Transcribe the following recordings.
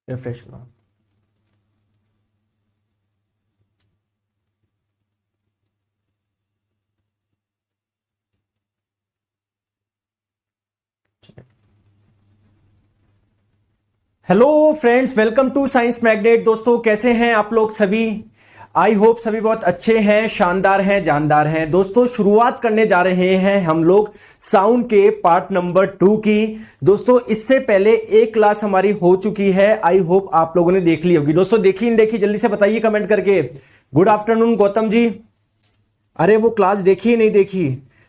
Refresh करो। Hello friends, welcome to science magnet. दोस्तों कैसे हैं आप लोग सभी? आई होप सभी बहुत अच्छे हैं, शानदार हैं, जानदार हैं। दोस्तों शुरुआत करने जा रहे हैं हम लोग साउंड के पार्ट नंबर 2 की। दोस्तों इससे पहले एक क्लास हमारी हो चुकी है, आई होप आप लोगों ने देख ली होगी। दोस्तों देखी नहीं देखी जल्दी से बताइए कमेंट करके। Good afternoon Gautam ji. अरे वो क्लास देखी नहीं देखी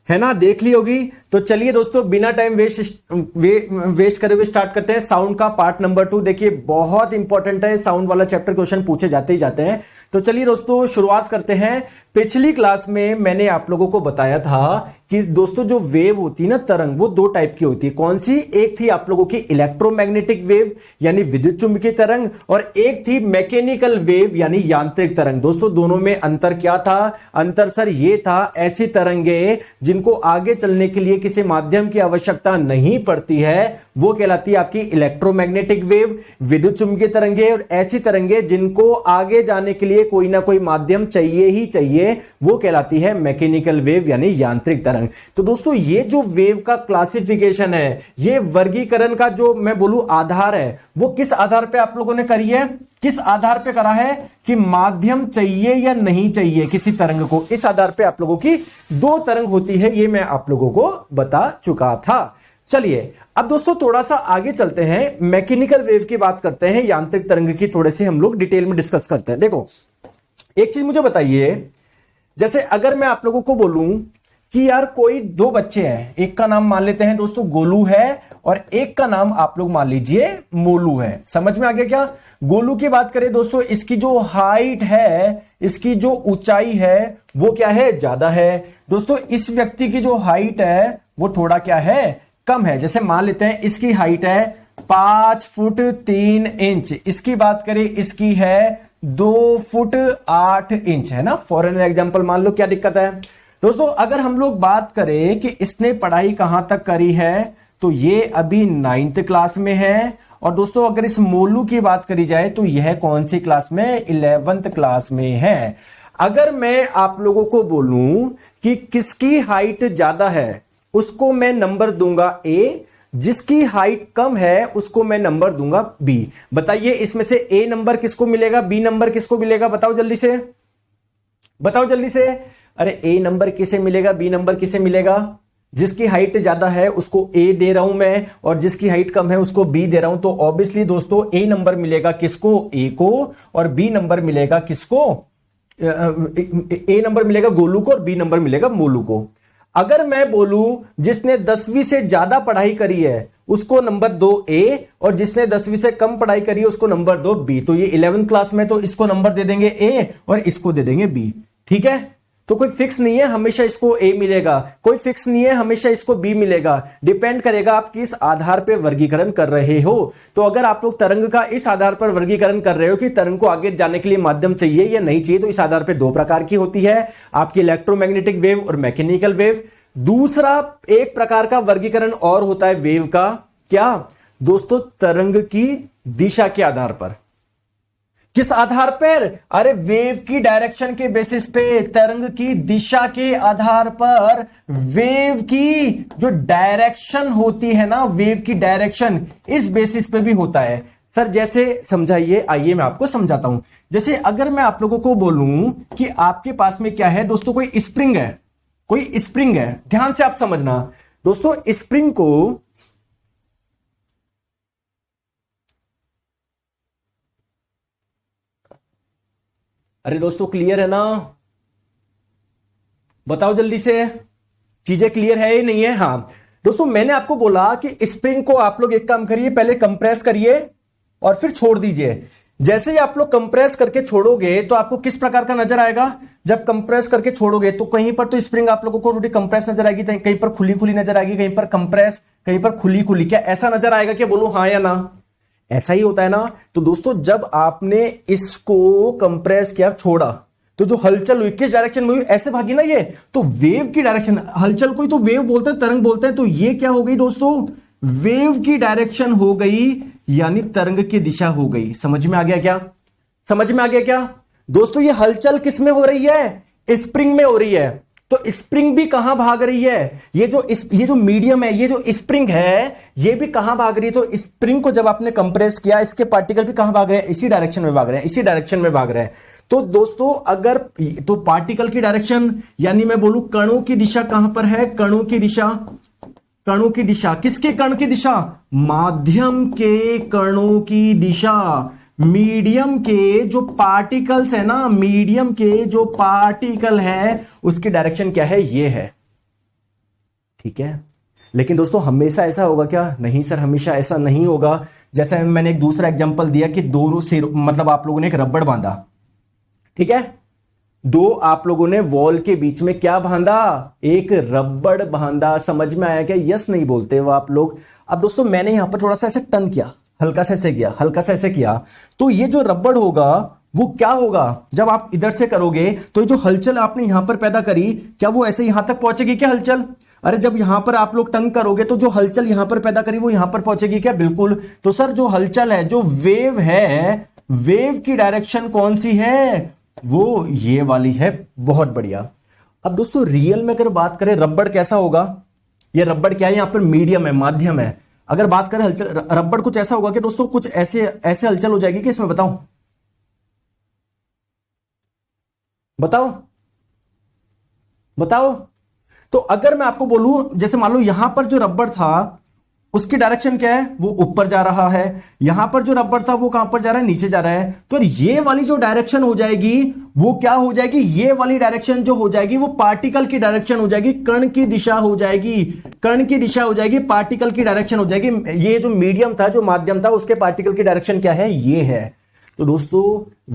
है ना? देख ली होगी। तो चलिए दोस्तों बिना टाइम वेस्ट करे हुए स्टार्ट करते हैं साउंड का पार्ट नंबर 2। देखिए बहुत इंपॉर्टेंट है, साउंड वाला चैप्टर क्वेश्चन पूछे जाते ही जाते हैं। तो चलिए दोस्तों शुरुआत करते हैं। पिछली क्लास में मैंने आप लोगों को बताया था कि दोस्तों जो वेव होती है ना, तरंग, वो दो टाइप की होती है। कौन सी? एक थी आप लोगों की इलेक्ट्रोमैग्नेटिक वेव यानी विद्युत चुंबकीय तरंग, और एक थी मैकेनिकल वेव यानी यांत्रिक तरंग। दोस्तों दोनों में अंतर क्या था? अंतर सर ये था, ऐसी तरंगे जिनको आगे चलने के लिए किसी माध्यम की आवश्यकता नहीं पड़ती है वो कहलाती है आपकी इलेक्ट्रोमैग्नेटिक वेव, विद्युत चुंबकीय तरंगे। और ऐसी तरंगे जिनको आगे जाने के लिए कोई ना कोई माध्यम चाहिए ही चाहिए वो कहलाती है मैकेनिकल वेव यानी यांत्रिक तरंग। तो दोस्तों ये जो वेव का क्लासिफिकेशन है, ये वर्गीकरण का जो मैं बोलूं आधार है, वो किस आधार पे आप लोगों ने करी है? किस आधार पे करा है कि माध्यम चाहिए या नहीं चाहिए किसी तरंग को। इस आधार पे आप लोगों की दो तरंग होती है, ये मैं आप लोगों को बता चुका था। चलिए अब दोस्तों थोड़ा सा आगे चलते हैं, मैकेनिकल वेव की बात करते हैं, यांत्रिक तरंग की थोड़े से हम लोग डिटेल में डिस्कस करते हैं। देखो एक चीज मुझे बताइए, जैसे अगर मैं आप लोगों को बोलूं कि यार कोई दो बच्चे हैं, एक का नाम मान लेते हैं दोस्तों गोलू है और एक का नाम आप लोग मान लीजिए मोलू है। समझ में आ गया क्या? गोलू की बात करें दोस्तों, इसकी जो हाइट है, इसकी जो ऊंचाई है वो क्या है? ज्यादा है। दोस्तों इस व्यक्ति की जो हाइट है वो थोड़ा क्या है? कम है। जैसे मान लेते हैं इसकी हाइट है 5 फुट 3 इंच, इसकी बात करें इसकी है 2 फुट 8 इंच, है ना? फॉर एन एग्जांपल मान लो, क्या दिक्कत है? दोस्तों अगर हम लोग बात करें कि इसने पढ़ाई कहां तक करी है, तो ये अभी 9th क्लास में है। और दोस्तों अगर इस मोलू की बात करी जाए तो यह कौन सी क्लास में? 11th क्लास में है। अगर मैं आप लोगों को बोलूं कि किसकी हाइट ज्यादा है, उसको मैं नंबर दूंगा ए, जिसकी हाइट कम है उसको मैं नंबर दूंगा बी। बताइए इसमें से ए नंबर किसको मिलेगा, बी नंबर किसको मिलेगा? बताओ जल्दी से, बताओ जल्दी से। अरे ए नंबर किसे मिलेगा, बी नंबर किसे मिलेगा? जिसकी हाइट ज्यादा है उसको ए दे रहा हूं मैं, और जिसकी हाइट कम है उसको बी दे रहा हूं। तो ऑब्वियसली दोस्तों ए नंबर मिलेगा किसको? ए को। और बी नंबर मिलेगा किसको? ए नंबर मिलेगा गोलू को और बी नंबर मिलेगा मोलू को। अगर मैं बोलूं जिसने 10वीं से ज्यादा पढ़ाई करी है उसको नंबर दो ए, और जिसने 10वीं से कम पढ़ाई करी है उसको नंबर दो बी। तो ये 11th क्लास में तो इसको नंबर दे देंगे ए और इसको दे देंगे बी। ठीक है? तो कोई फिक्स नहीं है हमेशा इसको ए मिलेगा, कोई फिक्स नहीं है हमेशा इसको बी मिलेगा। डिपेंड करेगा आप किस आधार पर वर्गीकरण कर रहे हो। तो अगर आप लोग तरंग का इस आधार पर वर्गीकरण कर रहे हो कि तरंग को आगे जाने के लिए माध्यम चाहिए या नहीं चाहिए, तो इस आधार पर दो प्रकार की होती है, आपकी इलेक्ट्रोमैग्नेटिक वेव और मैकेनिकल वेव। दूसरा एक प्रकार का वर्गीकरण और होता है वेव का, क्या दोस्तों? तरंग की दिशा के आधार पर। किस आधार पर? अरे वेव की डायरेक्शन के बेसिस पे, तरंग की दिशा के आधार पर वेव की जो डायरेक्शन होती है ना, वेव की डायरेक्शन इस बेसिस पे भी होता है। सर जैसे समझाइए, आइए मैं आपको समझाता हूं। जैसे अगर मैं आप लोगों को बोलूं कि आपके पास में क्या है दोस्तों, कोई स्प्रिंग है, कोई स्प्रिंग है, ध्यान से आप समझना दोस्तों। स्प्रिंग को अरे दोस्तों क्लियर है ना? बताओ जल्दी से, चीजें क्लियर है या नहीं है? हाँ दोस्तों मैंने आपको बोला कि स्प्रिंग को आप लोग एक काम करिए, पहले कंप्रेस करिए और फिर छोड़ दीजिए। जैसे ही आप लोग कंप्रेस करके छोड़ोगे तो आपको किस प्रकार का नजर आएगा? जब कंप्रेस करके छोड़ोगे तो कहीं पर तो स्प्रिंग आप लोगों को थोड़ी कंप्रेस नजर आएगी, कहीं पर खुली खुली नजर आएगी, कहीं पर कंप्रेस, कहीं पर खुली खुली। क्या ऐसा नजर आएगा? क्या बोलो हाँ या ना? ऐसा ही होता है ना? तो दोस्तों जब आपने इसको कंप्रेस किया, छोड़ा, तो जो हलचल हुई किस डायरेक्शन में हुई? ऐसे भागी ना ये, तो वेव की डायरेक्शन, हलचल को ही तो वेव बोलते हैं, तरंग बोलते हैं। तो ये क्या हो गई दोस्तों? वेव की डायरेक्शन हो गई यानी तरंग की दिशा हो गई। समझ में आ गया क्या? समझ में आ गया क्या दोस्तों? ये हलचल किस में हो रही है? स्प्रिंग में हो रही है। तो स्प्रिंग भी कहां भाग रही है? ये जो मीडियम है, ये जो स्प्रिंग है, ये भी कहां भाग रही है? तो स्प्रिंग को जब आपने कंप्रेस किया, इसके पार्टिकल भी कहां भाग रहे हैं? इसी डायरेक्शन में भाग रहे हैं, इसी डायरेक्शन में भाग रहे हैं। तो दोस्तों अगर तो पार्टिकल की डायरेक्शन, यानी मैं बोलूं कणों की दिशा कहां पर है? कणों की दिशा, कणों की दिशा, किसके कण की दिशा? माध्यम के कणों की दिशा। मीडियम के जो पार्टिकल्स है ना, मीडियम के जो पार्टिकल है उसकी डायरेक्शन क्या है? ये है। ठीक है, लेकिन दोस्तों हमेशा ऐसा होगा क्या? नहीं सर, हमेशा ऐसा नहीं होगा। जैसे मैंने एक दूसरा एग्जांपल दिया कि दोनों सिर, मतलब आप लोगों ने एक रबड़ बांधा, ठीक है, दो आप लोगों ने वॉल के बीच में क्या बांधा? एक रबड़ बांधा। समझ में आया क्या? यस नहीं बोलते हो आप लोग। अब दोस्तों मैंने यहां पर थोड़ा सा ऐसे टर्न किया, हल्का सा ऐसे किया, हल्का सा ऐसे किया, तो ये जो रबड़ होगा वो क्या होगा? जब आप इधर से करोगे तो ये जो हलचल आपने यहां पर पैदा करी, क्या वो ऐसे यहां तक पहुंचेगी क्या हलचल? अरे जब यहां पर आप लोग टंग करोगे तो जो हलचल यहां पर पैदा करी वो यहां पर पहुंचेगी क्या? बिल्कुल। तो सर जो हलचल है, जो वेव है, वेव की डायरेक्शन कौन सी है? वो ये वाली है। बहुत बढ़िया। अब दोस्तों रियल में अगर बात करें रबड़ कैसा होगा? ये रबड़ क्या है? यहां पर मीडियम है, माध्यम है। अगर बात करें हलचल, रबड़ कुछ ऐसा होगा कि दोस्तों कुछ ऐसे ऐसे हलचल हो जाएगी कि इसमें बताओ, बताओ बताओ। तो अगर मैं आपको बोलूं, जैसे मान लो यहां पर जो रबड़ था उसकी डायरेक्शन क्या है? वो ऊपर जा रहा है। यहां पर जो रबड़ था वो कहां पर जा रहा है? नीचे जा रहा है। तो ये वाली जो डायरेक्शन हो जाएगी वो क्या हो जाएगी? ये वाली डायरेक्शन जो हो जाएगी वो पार्टिकल की डायरेक्शन हो जाएगी, कण की दिशा हो जाएगी, कण की दिशा हो जाएगी, पार्टिकल की डायरेक्शन हो जाएगी। ये जो मीडियम था, जो माध्यम था, उसके पार्टिकल की डायरेक्शन क्या है? ये है। तो दोस्तों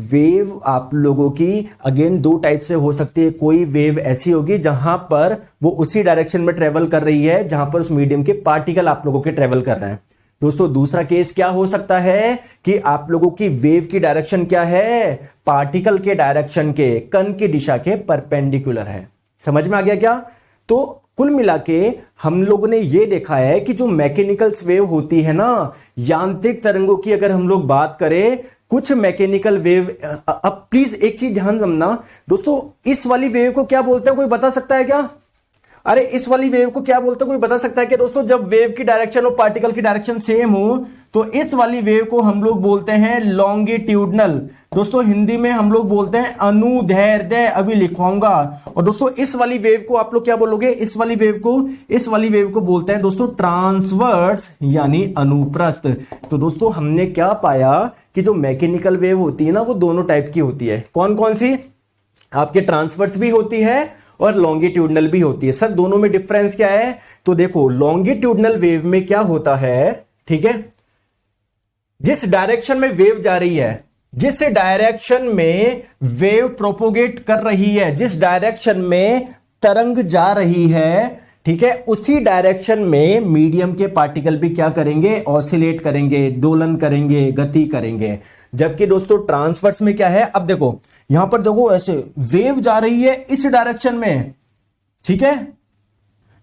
वेव आप लोगों की अगेन दो टाइप से हो सकती है। कोई वेव ऐसी होगी जहां पर वो उसी डायरेक्शन में ट्रेवल कर रही है जहां पर उस मीडियम के पार्टिकल आप लोगों के ट्रेवल कर रहे हैं। दोस्तों दूसरा केस क्या हो सकता है कि आप लोगों की वेव की डायरेक्शन क्या है? पार्टिकल के डायरेक्शन के, कण की दिशा के परपेंडिकुलर है। समझ में आ गया क्या? तो कुल मिला के हम लोगों ने यह देखा है कि जो मैकेनिकल वेव होती है ना, यांत्रिक तरंगों की अगर हम लोग बात करें, कुछ मैकेनिकल वेव, अब प्लीज एक चीज ध्यान रखना दोस्तों, इस वाली वेव को क्या बोलते हैं? कोई बता सकता है क्या? अरे इस वाली वेव को क्या बोलते हैं? कोई बता सकता है क्या दोस्तों? जब वेव की डायरेक्शन और पार्टिकल की डायरेक्शन सेम हो तो इस वाली वेव को हम लोग बोलते हैं लॉन्गिट्यूडनल। दोस्तों हिंदी में हम लोग बोलते हैं अनुदैर्ध्य, अभी लिखवाऊंगा। और दोस्तों इस वाली वेव को आप लोग क्या बोलोगे? इस वाली वेव को बोलते हैं दोस्तों ट्रांसवर्स, यानी अनुप्रस्थ। तो दोस्तों हमने क्या पाया कि जो मैकेनिकल वेव होती है ना, वो दोनों टाइप की होती है। कौन कौन सी? आपके ट्रांसवर्स भी होती है और लॉन्गिट्यूडनल भी होती है। सर दोनों में डिफरेंस क्या है? तो देखो लॉन्गिट्यूडनल वेव में क्या होता है, ठीक है, जिस डायरेक्शन में वेव जा रही है, जिस डायरेक्शन में वेव प्रोपोगेट कर रही है, जिस डायरेक्शन में तरंग जा रही है, ठीक है, उसी डायरेक्शन में मीडियम के पार्टिकल भी क्या करेंगे? ऑसिलेट करेंगे, दोलन करेंगे, गति करेंगे। जबकि दोस्तों ट्रांसवर्स में क्या है? अब देखो यहां पर देखो ऐसे वेव जा रही है इस डायरेक्शन में, ठीक है,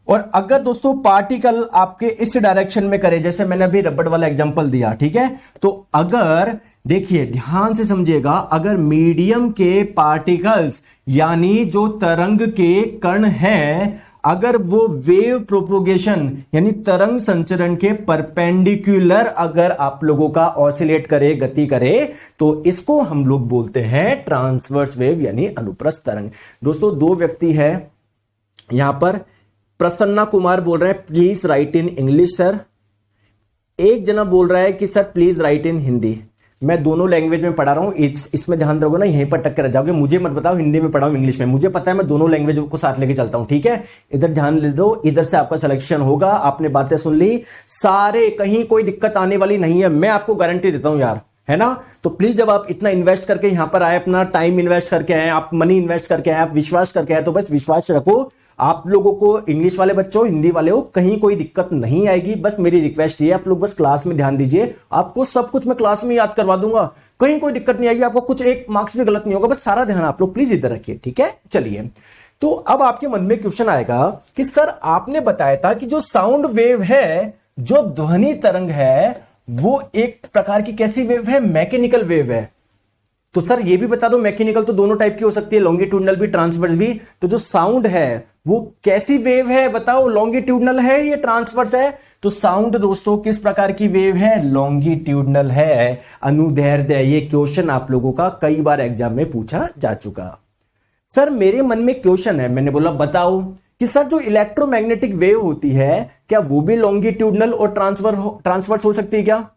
और अगर दोस्तों पार्टिकल आपके इस डायरेक्शन में करे, जैसे मैंने अभी रबड़ वाला एग्जांपल दिया, ठीक है, तो अगर देखिए ध्यान से समझिएगा, अगर मीडियम के पार्टिकल्स यानी जो तरंग के कण हैं, अगर वो वेव प्रोपोगेशन यानी तरंग संचरण के परपेंडिकुलर अगर आप लोगों का ऑसिलेट करे, गति करे, तो इसको हम लोग बोलते हैं ट्रांसवर्स वेव यानी अनुप्रस्थ तरंग। दोस्तों दो व्यक्ति है यहां पर, प्रसन्ना कुमार बोल रहे हैं please right in English sir. एक जना बोल रहा है कि सर प्लीज राइट इन हिंदी। मैं दोनों लैंग्वेज में पढ़ा रहा हूं, इसमें ध्यान रखोगे ना, यहीं पर टक्कर रह जाओगे। मुझे मत बताओ हिंदी में पढ़ाओ इंग्लिश में, मुझे पता है मैं दोनों लैंग्वेज को साथ लेके चलता हूं, ठीक है। इधर ध्यान दे दो, इधर से आपका सिलेक्शन होगा। आपने बातें सुन ली सारे, कहीं कोई दिक्कत आने वाली नहीं है, मैं आपको गारंटी देता हूं यार, है ना। तो प्लीज जब आप इतना इन्वेस्ट करके यहां पर आए, अपना टाइम इन्वेस्ट करके आए, आप मनी इन्वेस्ट करके आए, आप विश्वास करके आए, तो बस विश्वास रखो आप लोगों को, इंग्लिश वाले बच्चों, हिंदी वाले हो, कहीं कोई दिक्कत नहीं आएगी। बस मेरी रिक्वेस्ट ये, आप लोग बस क्लास में ध्यान दीजिए, आपको सब कुछ मैं क्लास में याद करवा दूंगा, कहीं कोई दिक्कत नहीं आएगी, आपको कुछ एक मार्क्स भी गलत नहीं होगा। बस सारा ध्यान आप लोग प्लीज इधर रखिए, ठीक है। चलिए, तो अब आपके मन में क्वेश्चन आएगा कि सर आपने बताया था कि जो साउंड वेव है, जो ध्वनि तरंग है, वो एक प्रकार की कैसी वेव है, मैकेनिकल वेव है। तो सर ये भी बता दो, मैकेनिकल तो दोनों टाइप की हो सकती है, लॉन्गिट्यूडनल भी ट्रांसवर्स भी। तो जो साउंड है वो कैसी वेव है बताओ, लॉन्गिट्यूडनल है या ट्रांसवर्स है? तो साउंड दोस्तों किस प्रकार की वेव है, लॉन्गिट्यूडनल है। अनुदैर्ध्य, ये क्वेश्चन आप लोगों का कई बार एग्जाम में पूछा जा चुका। सर मेरे मन में क्वेश्चन है, मैंने बोला बताओ कि सर जो इलेक्ट्रोमैग्नेटिक वेव होती है क्या वो भी लॉन्गिट्यूडनल और ट्रांसवर्स हो सकती है क्या?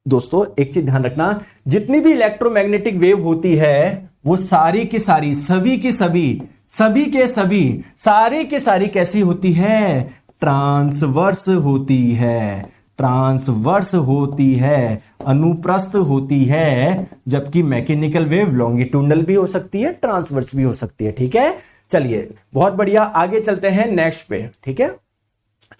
दोस्तों एक चीज ध्यान रखना, जितनी भी इलेक्ट्रोमैग्नेटिक वेव होती है वो सारी की सारी, सभी की सभी, सभी के सभी, सारी के सारी कैसी होती है, ट्रांसवर्स होती है, ट्रांसवर्स होती है, अनुप्रस्थ होती है। जबकि मैकेनिकल वेव लॉन्गिट्यूडनल भी हो सकती है, ट्रांसवर्स भी हो सकती है। ठीक है, चलिए बहुत बढ़िया, आगे चलते हैं नेक्स्ट पे। ठीक है,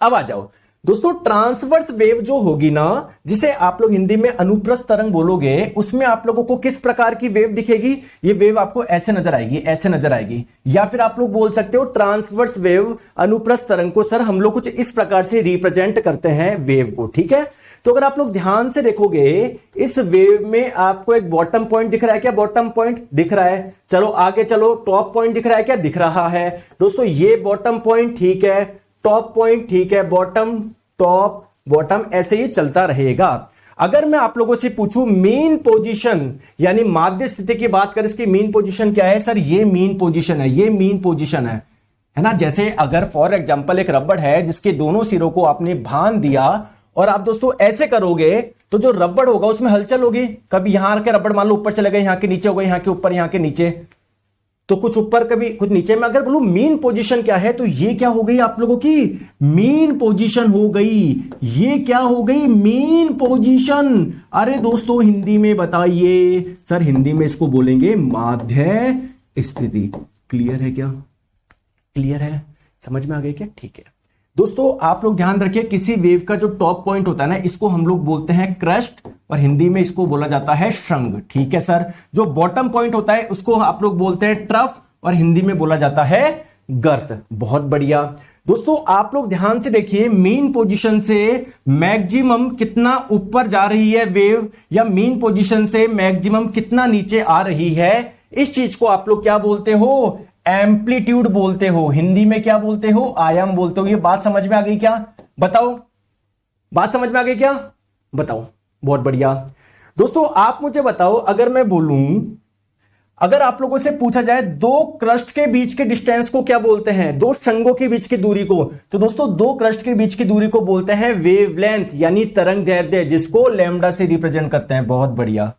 अब आ जाओ दोस्तों, ट्रांसवर्स वेव जो होगी ना, जिसे आप लोग हिंदी में अनुप्रस्थ तरंग बोलोगे, उसमें आप लोगों को किस प्रकार की वेव दिखेगी? ये वेव आपको ऐसे नजर आएगी, ऐसे नजर आएगी। या फिर आप लोग बोल सकते हो ट्रांसवर्स वेव, अनुप्रस्थ तरंग को सर हम लोग कुछ इस प्रकार से रिप्रेजेंट करते हैं वेव को। ठीक है, तो अगर आप लोग ध्यान से देखोगे, इस वेव में आपको एक बॉटम पॉइंट दिख रहा है क्या? बॉटम पॉइंट दिख रहा है। चलो आगे चलो, टॉप पॉइंट दिख रहा है क्या? दिख रहा है। दोस्तों ये बॉटम पॉइंट ठीक है, टॉप पॉइंट ठीक है, बॉटम टॉप बॉटम ऐसे ही चलता रहेगा। अगर मैं आप लोगों से पूछूं मीन पोजीशन, यानी माध्य स्थिति की बात करें, इसकी मीन पोजीशन क्या है? सर ये मीन पोजीशन है, ये मीन पोजीशन है ना। जैसे अगर फॉर एग्जांपल एक रबड़ है जिसके दोनों सिरों को आपने बांध दिया और आप दोस्तों ऐसे करोगे तो जो रबड़ होगा उसमें हलचल होगी। कभी यहां के रबड़ मान लो ऊपर चले गए, यहां के नीचे हो गए, यहां के ऊपर, यहां के नीचे, तो कुछ ऊपर कभी कुछ नीचे में। अगर बोलूं मीन पोजीशन क्या है, तो ये क्या हो गई आप लोगों की? मीन पोजीशन हो गई। ये क्या हो गई? Mean position. अरे दोस्तों हिंदी में बताइए, सर हिंदी में इसको बोलेंगे माध्य स्थिति। क्लियर है क्या? क्लियर है, समझ में आ गई क्या? ठीक है दोस्तों, आप लोग ध्यान रखिए, किसी वेव का जो टॉप पॉइंट होता है ना, इसको हम लोग बोलते हैं क्रस्ट और हिंदी में इसको बोला जाता है श्रृंग। ठीक है सर, जो बॉटम पॉइंट होता है उसको आप लोग बोलते हैं ट्रफ और हिंदी में बोला जाता है गर्त। बहुत बढ़िया दोस्तों, आप लोग ध्यान से देखिए, मीन पोजीशन से मैक्सिमम कितना ऊपर जा रही है वेव, या मीन पोजीशन से मैक्सिमम कितना नीचे आ रही है, इस चीज को आप लोग क्या बोलते हो? एम्पलीट्यूड बोलते हो। हिंदी में क्या बोलते हो? आयाम बोलते हो। ये बात समझ में आ गई क्या? बताओ, बात समझ में आ गई क्या? बताओ, बहुत बढ़िया दोस्तों। आप मुझे बताओ, अगर मैं बोलूं, अगर आप लोगों से पूछा जाए दो क्रस्ट के बीच के डिस्टेंस को क्या बोलते हैं, दो शंगों के बीच की दूरी को, तो दोस्तों दो क्रस्ट के बीच की दूरी को बोलते हैं वेवलेंथ, यानी तरंग दैर्ध्य, जिसको लैम्डा से रिप्रेजेंट करते हैं। बहुत बढ़िया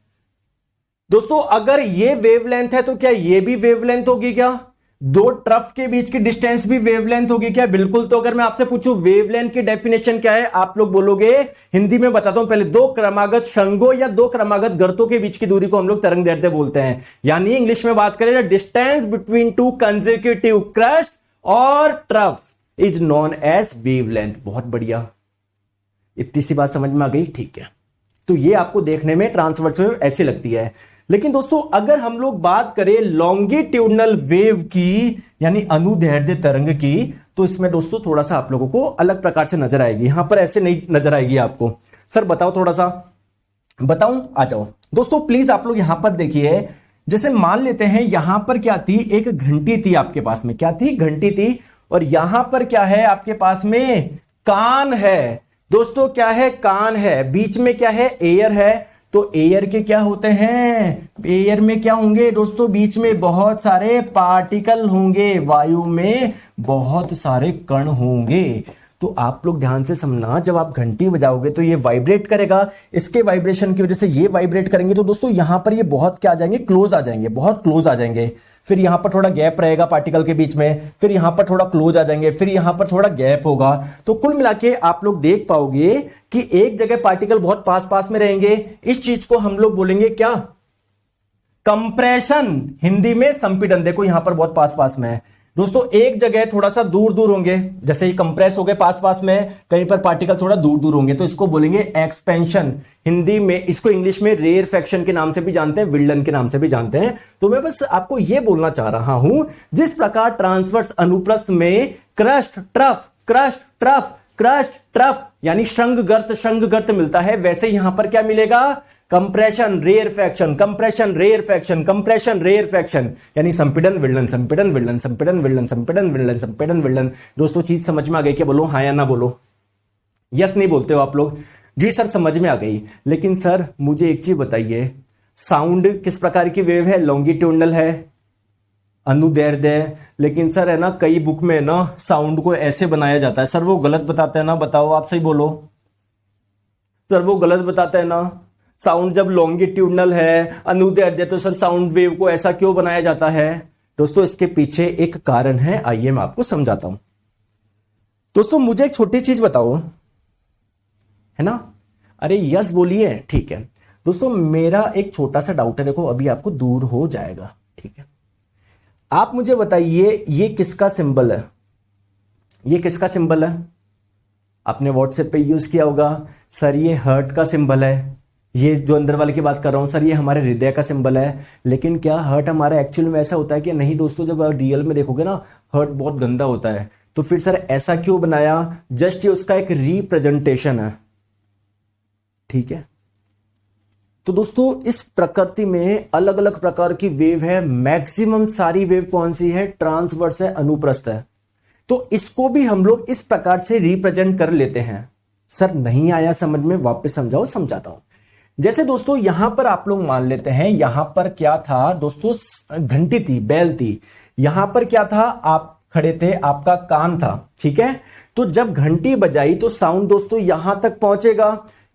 दोस्तों, अगर ये वेवलेंथ है तो क्या ये भी वेवलेंथ होगी क्या? दो ट्रफ के बीच की डिस्टेंस भी वेवलेंथ होगी क्या? बिल्कुल। तो अगर मैं आपसे पूछूं वेवलेंथ की डेफिनेशन क्या है, आप लोग बोलोगे, हिंदी में बताता हूं पहले, दो क्रमागत शंगों या दो क्रमागत गर्तों के बीच की दूरी को हम लोग तरंग दैर्ध्य बोलते हैं। यानी इंग्लिश में बात करें, distance between two consecutive crest और trough is known as wavelength. बहुत बढ़िया, इतनी सी बात समझ में आ गई? ठीक है, तो ये आपको देखने में ट्रांसवर्स वेव ऐसी लगती है। लेकिन दोस्तों अगर हम लोग बात करें लॉन्गिट्यूडनल वेव की, यानी अनुदैर्ध्य तरंग की, तो इसमें दोस्तों थोड़ा सा आप लोगों को अलग प्रकार से नजर आएगी। यहां पर ऐसे नहीं नजर आएगी आपको। सर बताओ, थोड़ा सा बताऊं? आ जाओ दोस्तों प्लीज, आप लोग यहां पर देखिए। जैसे मान लेते हैं यहां पर क्या थी, एक घंटी थी आपके पास में। क्या थी? घंटी थी। और यहां पर क्या है आपके पास में? कान है। दोस्तों क्या है? कान है। बीच में क्या है? एयर है। तो एयर के क्या होते हैं? एयर में क्या होंगे दोस्तों? बीच में बहुत सारे पार्टिकल होंगे, वायु में बहुत सारे कण होंगे। तो आप लोग ध्यान से समझना, जब आप घंटी बजाओगे तो ये वाइब्रेट करेगा। इसके वाइब्रेशन की वजह से ये वाइब्रेट करेंगे, तो दोस्तों यहां पर ये बहुत क्या आ जाएंगे? क्लोज आ जाएंगे, बहुत क्लोज आ जाएंगे। फिर यहां पर थोड़ा गैप रहेगा पार्टिकल के बीच में, फिर यहां पर थोड़ा क्लोज आ जाएंगे, फिर यहां पर थोड़ा गैप होगा। तो कुल मिला के आप लोग देख पाओगे कि एक जगह पार्टिकल बहुत पास पास में रहेंगे। इस चीज को हम लोग बोलेंगे क्या? कंप्रेशन। हिंदी में संपीड़न। देखो यहां पर बहुत पास पास में है दोस्तों, एक जगह थोड़ा सा दूर दूर होंगे, जैसे ही कंप्रेस हो गए पास पास में, कहीं पर पार्टिकल थोड़ा दूर दूर होंगे, तो इसको बोलेंगे एक्सपेंशन। हिंदी में इसको इंग्लिश में रेयरफेक्शन के नाम से भी जानते हैं, विल्डन के नाम से भी जानते हैं। तो मैं बस आपको यह बोलना चाह रहा हूं, जिस प्रकार ट्रांसवर्स अनुप्रस्थ में क्रस्ट ट्रफ क्रस्ट, ट्रफ यानी श्रृंगगर्त मिलता है, वैसे यहां पर क्या मिलेगा? Compression, rarefaction, compression, rarefaction, compression, rarefaction, यानी संपीड़न, विलयन, संपीड़न, विलयन, संपीड़न, विलयन, संपीड़न, विलयन, संपीड़न, विलयन। दोस्तों चीज समझ में आ गई क्या? बोलो हाँ या ना बोलो। यस नहीं बोलते हो आप लोग? जी सर समझ में आ गई। लेकिन सर मुझे एक चीज बताइए, साउंड किस प्रकार की वेव है? लॉन्गिट्यूडनल है, अनुदैर्ध्य। लेकिन सर है ना, कई बुक में ना साउंड को ऐसे बनाया जाता है। सर वो गलत बताते हैं ना? बताओ, आप सही बोलो। सर वो गलत बताते हैं ना? साउंड जब लॉन्गिट्यूडनल है, अनुदैर्ध्य, तो सर साउंड वेव को ऐसा क्यों बनाया जाता है? दोस्तों इसके पीछे एक कारण है, आइए मैं आपको समझाता हूं। दोस्तों मुझे एक छोटी चीज बताओ, है ना? अरे यस बोलिए, ठीक है। दोस्तों मेरा एक छोटा सा डाउट है, देखो अभी आपको दूर हो जाएगा, ठीक है? आप मुझे बताइए ये किसका सिंबल है? ये किसका सिंबल है? आपने व्हाट्सएप पे यूज किया होगा। सर ये हर्ट का सिंबल है। ये जो अंदर वाले की बात कर रहा हूं सर, ये हमारे हृदय का सिंबल है। लेकिन क्या हर्ट हमारा एक्चुअल में ऐसा होता है कि नहीं? दोस्तों जब आप रियल में देखोगे ना, हर्ट बहुत गंदा होता है। तो फिर सर ऐसा क्यों बनाया? जस्ट ये उसका एक रिप्रेजेंटेशन है, ठीक है? तो दोस्तों इस प्रकृति में अलग अलग प्रकार की वेव है। मैक्सिमम सारी वेव कौन सी है? ट्रांसवर्स है, अनुप्रस्थ है। तो इसको भी हम लोग इस प्रकार से रिप्रेजेंट कर लेते हैं। सर नहीं आया समझ में? वापस समझाओ, समझाता हूं। जैसे दोस्तों यहां पर आप लोग मान लेते हैं, यहां पर क्या था दोस्तों? घंटी थी, बैल थी। यहां पर क्या था? आप खड़े थे, आपका कान था, ठीक है? तो जब घंटी बजाई तो साउंड दोस्तों यहां तक पहुंचेगा।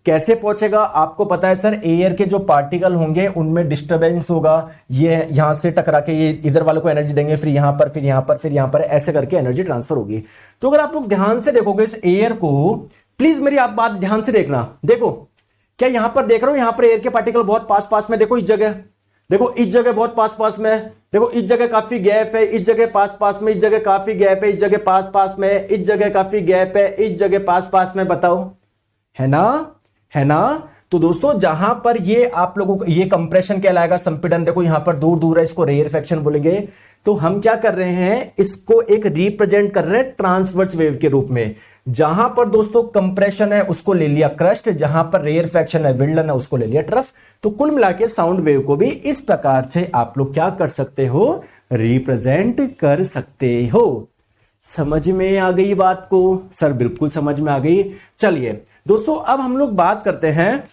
कैसे पहुंचेगा? आपको पता है सर, एयर के जो पार्टिकल होंगे उनमें डिस्टरबेंस होगा। ये यहां से टकरा के ये इधर वालों को एनर्जी देंगे, फिर यहां पर, फिर यहां पर, फिर यहां पर, ऐसे करके एनर्जी ट्रांसफर होगी। तो अगर आप लोग ध्यान से देखोगे इस एयर को, प्लीज मेरी आप बात ध्यान से देखना। देखो क्या यहां पर देख रहा हूं? यहां पर एयर के पार्टिकल बहुत पास पास में। देखो इस जगह, देखो इस जगह बहुत पास पास में, देखो इस जगह काफी गैप है, इस जगह पास पास में, इस जगह काफी गैप है, इस जगह पास पास में, इस जगह काफी गैप है, इस जगह पास पास में। बताओ, है ना? है ना? तो दोस्तों जहां पर ये आप लोगों को ये कंप्रेशन कहलाएगा, संपीड़न। देखो यहां पर दूर दूर है, इसको रेयरफैक्शन बोलेंगे। तो हम क्या कर रहे हैं? इसको एक रिप्रेजेंट कर रहे हैं ट्रांसवर्स वेव के रूप में। जहां पर दोस्तों कंप्रेशन है उसको ले लिया क्रस्ट, जहां पर रेयरफैक्शन है, विंडलन है, उसको ले लिया ट्रफ। तो कुल मिला के साउंड वेव को भी इस प्रकार से आप लोग क्या कर सकते हो? रिप्रेजेंट कर सकते हो। समझ में आ गई बात को? सर बिल्कुल समझ में आ गई। चलिए दोस्तों अब हम लोग बात करते हैं।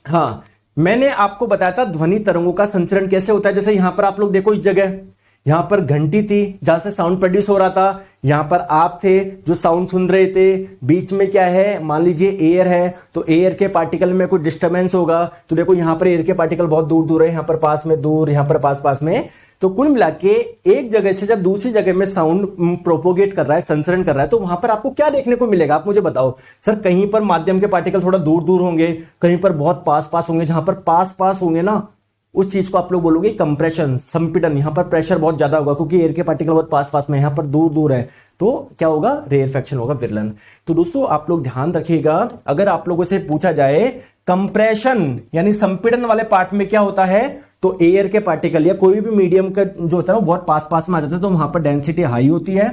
हाँ, मैंने आपको बताया था ध्वनि तरंगों का संचरण कैसे होता है। जैसे यहां पर आप लोग देखो, इस जगह यहां पर घंटी थी जहां से साउंड प्रोड्यूस हो रहा था, यहां पर आप थे जो साउंड सुन रहे थे। बीच में क्या है? मान लीजिए एयर है, तो एयर के पार्टिकल में कुछ डिस्टर्बेंस होगा। तो देखो यहां पर एयर के पार्टिकल बहुत दूर दूर है, यहां पर पास में दूर, यहां पर पास पास में। तो कुल मिला के एक जगह से जब दूसरी जगह में साउंड प्रोपोगेट कर रहा है, संचरण कर रहा है, तो वहां पर आपको क्या देखने को मिलेगा? आप मुझे बताओ। सर कहीं पर माध्यम के पार्टिकल थोड़ा दूर दूर होंगे, कहीं पर बहुत पास पास होंगे। जहां पर पास पास होंगे ना, उस चीज को आप लोग बोलोगे कंप्रेशन, संपीड़न। यहां पर प्रेशर बहुत ज्यादा होगा क्योंकि एयर के पार्टिकल बहुत पास पास में, यहां पर दूर दूर है, तो क्या होगा? रेयरफैक्शन होगा, विरलन। तो दोस्तों आप लोग ध्यान रखिएगा, अगर आप लोगों से पूछा जाए कंप्रेशन यानी संपीड़न वाले पार्ट में क्या होता है, तो एयर के पार्टिकल या कोई भी मीडियम का जो होता है वो बहुत पास पास में आ जाता है, तो वहां पर डेंसिटी हाई होती है।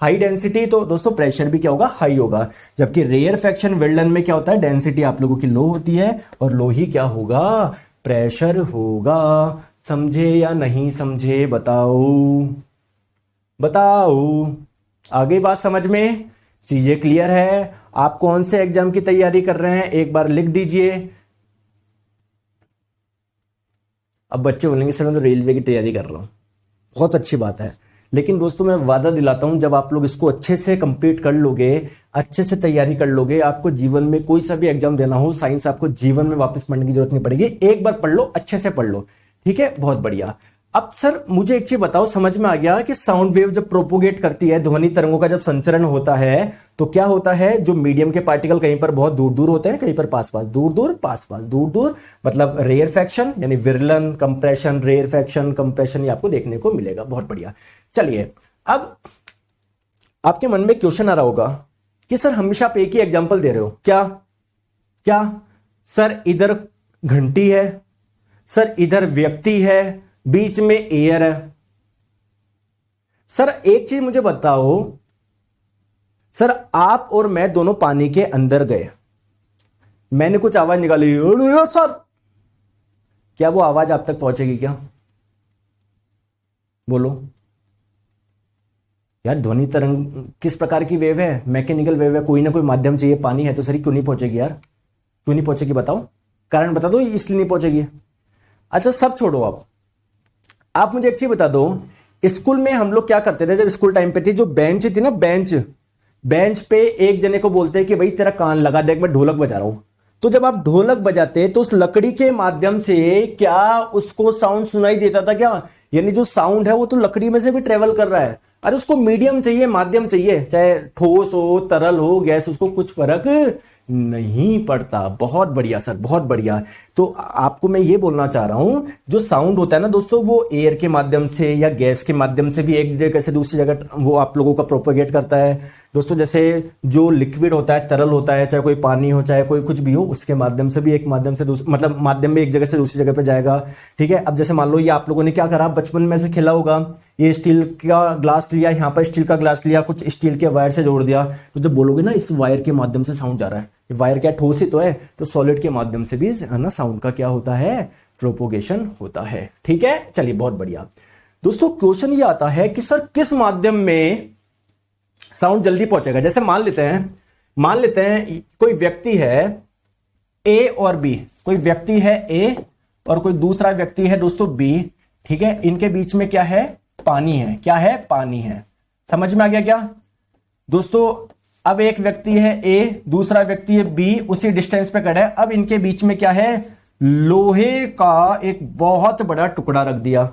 हाई डेंसिटी तो दोस्तों प्रेशर भी क्या होगा? हाई होगा। जबकि रेयरफैक्शन विरलन में क्या होता है? डेंसिटी आप लोगों की लो होती है और लो ही क्या होगा? प्रेशर होगा। समझे या नहीं समझे? बताओ बताओ। आ गई बात समझ में? चीजें क्लियर है? आप कौन से एग्जाम की तैयारी कर रहे हैं एक बार लिख दीजिए। अब बच्चे बोलेंगे सर मैं तो रेलवे की तैयारी कर रहा हूं। बहुत अच्छी बात है, लेकिन दोस्तों मैं वादा दिलाता हूं जब आप लोग इसको अच्छे से कंप्लीट कर लोगे, अच्छे से तैयारी कर लोगे, आपको जीवन में कोई सा भी एग्जाम देना हो, साइंस आपको जीवन में वापस पढ़ने की जरूरत नहीं पड़ेगी। एक बार पढ़ लो, अच्छे से पढ़ लो, ठीक है? बहुत बढ़िया। अब सर मुझे एक चीज बताओ, समझ में आ गया कि साउंड वेव जब प्रोपोगेट करती है, ध्वनि तरंगों का जब संचरण होता है, तो क्या होता है? जो मीडियम के पार्टिकल कहीं पर बहुत दूर दूर होते हैं, कहीं पर पास पास, दूर दूर, पास पास, दूर दूर, मतलब रेयरफैक्शन यानी विरलन, कंप्रेशन, रेयरफैक्शन, कंप्रेशन, ये आपको देखने को मिलेगा। बहुत बढ़िया। चलिए अब आपके मन में क्वेश्चन आ रहा होगा कि सर हमेशा आप एक ही एग्जांपल दे रहे हो क्या? क्या सर इधर घंटी है, सर इधर व्यक्ति है, बीच में एयर है। सर एक चीज मुझे बताओ, सर आप और मैं दोनों पानी के अंदर गए, मैंने कुछ आवाज निकाली सर, क्या वो आवाज आप तक पहुंचेगी क्या? बोलो यार। ध्वनि तरंग किस प्रकार की वेव है? मैकेनिकल वेव है, कोई ना कोई माध्यम चाहिए। पानी है तो सर क्यों नहीं पहुंचेगी यार? क्यों नहीं पहुंचेगी बताओ, कारण बता दो इसलिए नहीं पहुंचेगी। अच्छा सब छोड़ो, आप मुझे एक चीज बता दो, स्कूल में हम लोग क्या करते थे जब स्कूल टाइम पे थी? जो बेंच थी ना, बेंच पे एक जने को बोलते हैं कि भाई तेरा कान लगा, देख मैं ढोलक बजा रहा हूं। तो जब आप ढोलक बजाते तो उस लकड़ी के माध्यम से क्या उसको साउंड सुनाई देता था क्या? यानी जो साउंड है वो तो लकड़ी में से भी ट्रेवल कर रहा है। अरे उसको मीडियम चाहिए, माध्यम चाहिए, चाहे ठोस हो, तरल हो, गैस, उसको कुछ फर्क नहीं पड़ता। बहुत बढ़िया सर, बहुत बढ़िया। तो आपको मैं ये बोलना चाह रहा हूं, जो साउंड होता है ना दोस्तों, वो एयर के माध्यम से या गैस के माध्यम से भी एक जगह से दूसरी जगह वो आप लोगों का प्रोपेगेट करता है दोस्तों। जैसे जो लिक्विड होता है, तरल होता है, चाहे कोई पानी हो, चाहे कोई कुछ भी हो, उसके माध्यम से भी एक माध्यम से मतलब माध्यम में एक जगह से दूसरी जगह पे जाएगा। ठीक है, अब जैसे मान लो ये आप लोगों ने क्या करा, बचपन में से खेला होगा, ये स्टील का ग्लास लिया, यहाँ पर स्टील का ग्लास लिया, कुछ स्टील के वायर से जोड़ दिया, तो जब बोलोगे ना इस वायर के माध्यम से साउंड जा रहा है, वायर क्या ठोस ही तो है, तो सॉलिड के माध्यम से भी है ना साउंड का क्या होता है, प्रोपोगेशन होता है। ठीक है, चलिए बहुत बढ़िया दोस्तों। क्वेश्चन ये आता है कि सर किस माध्यम में साउंड जल्दी पहुंचेगा? जैसे मान लेते हैं कोई व्यक्ति है ए और बी, कोई व्यक्ति है ए और कोई दूसरा व्यक्ति है दोस्तों बी। ठीक है, इनके बीच में क्या है? पानी है। क्या है? पानी है। समझ में आ गया क्या दोस्तों? अब एक व्यक्ति है ए, दूसरा व्यक्ति है बी, उसी डिस्टेंस पे खड़ा है। अब इनके बीच में क्या है? लोहे का एक बहुत बड़ा टुकड़ा रख दिया।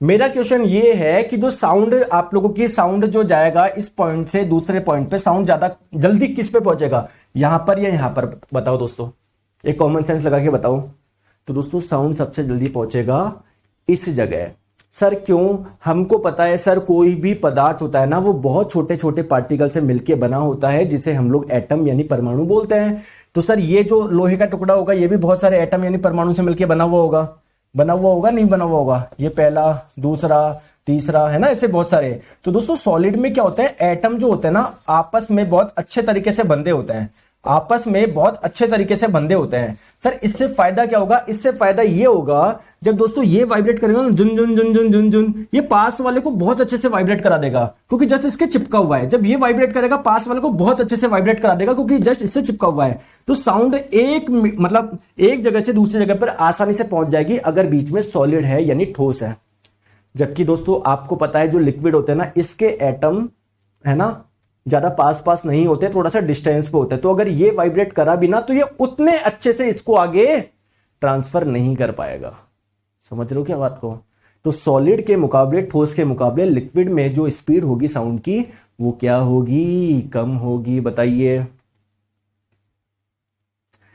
मेरा क्वेश्चन ये है कि जो साउंड आप लोगों की साउंड जो जाएगा इस पॉइंट से दूसरे पॉइंट पे, साउंड ज्यादा जल्दी किस पे पहुंचेगा, यहां पर या यहां पर? बताओ दोस्तों, एक कॉमन सेंस लगा के बताओ। तो दोस्तों साउंड सबसे जल्दी पहुंचेगा इस जगह। सर क्यों? हमको पता है सर, कोई भी पदार्थ होता है ना, वो बहुत छोटे छोटे पार्टिकल से मिलकर बना होता है, जिसे हम लोग एटम यानी परमाणु बोलते हैं। तो सर ये जो लोहे का टुकड़ा होगा, ये भी बहुत सारे एटम यानी परमाणु से मिलकर बना हुआ होगा। नहीं बना हुआ होगा? ये पहला, दूसरा, तीसरा, है ना, ऐसे बहुत सारे। तो दोस्तों सॉलिड में क्या होता है, एटम जो होते हैं ना, आपस में बहुत अच्छे तरीके से बंधे होते हैं, आपस में बहुत अच्छे तरीके से बंधे होते हैं। सर इससे फायदा क्या होगा? इससे फायदा ये होगा जब दोस्तों ये वाइब्रेट करेगा ना, जुन जुन जुन जुन जुन जुन, ये पास वाले को बहुत अच्छे से वाइब्रेट करा देगा, क्योंकि जस्ट इसके चिपका हुआ है। जब ये वाइब्रेट करेगा, पास वाले को बहुत अच्छे से वाइब्रेट करा देगा, क्योंकि जस्ट इससे चिपका हुआ है। तो साउंड एक जगह से दूसरी जगह पर आसानी से पहुंच जाएगी अगर बीच में सॉलिड है यानी ठोस है। जबकि दोस्तों आपको पता है जो लिक्विड होते हैं ना, इसके एटम है ना ज्यादा पास नहीं होते, थोड़ा सा डिस्टेंस पे होते हैं। तो अगर ये वाइब्रेट करा भी ना, तो ये उतने अच्छे से इसको आगे ट्रांसफर नहीं कर पाएगा। समझ रहे हो क्या बात को? तो सॉलिड के मुकाबले, ठोस के मुकाबले लिक्विड में जो स्पीड होगी साउंड की, वो क्या होगी? कम होगी। बताइए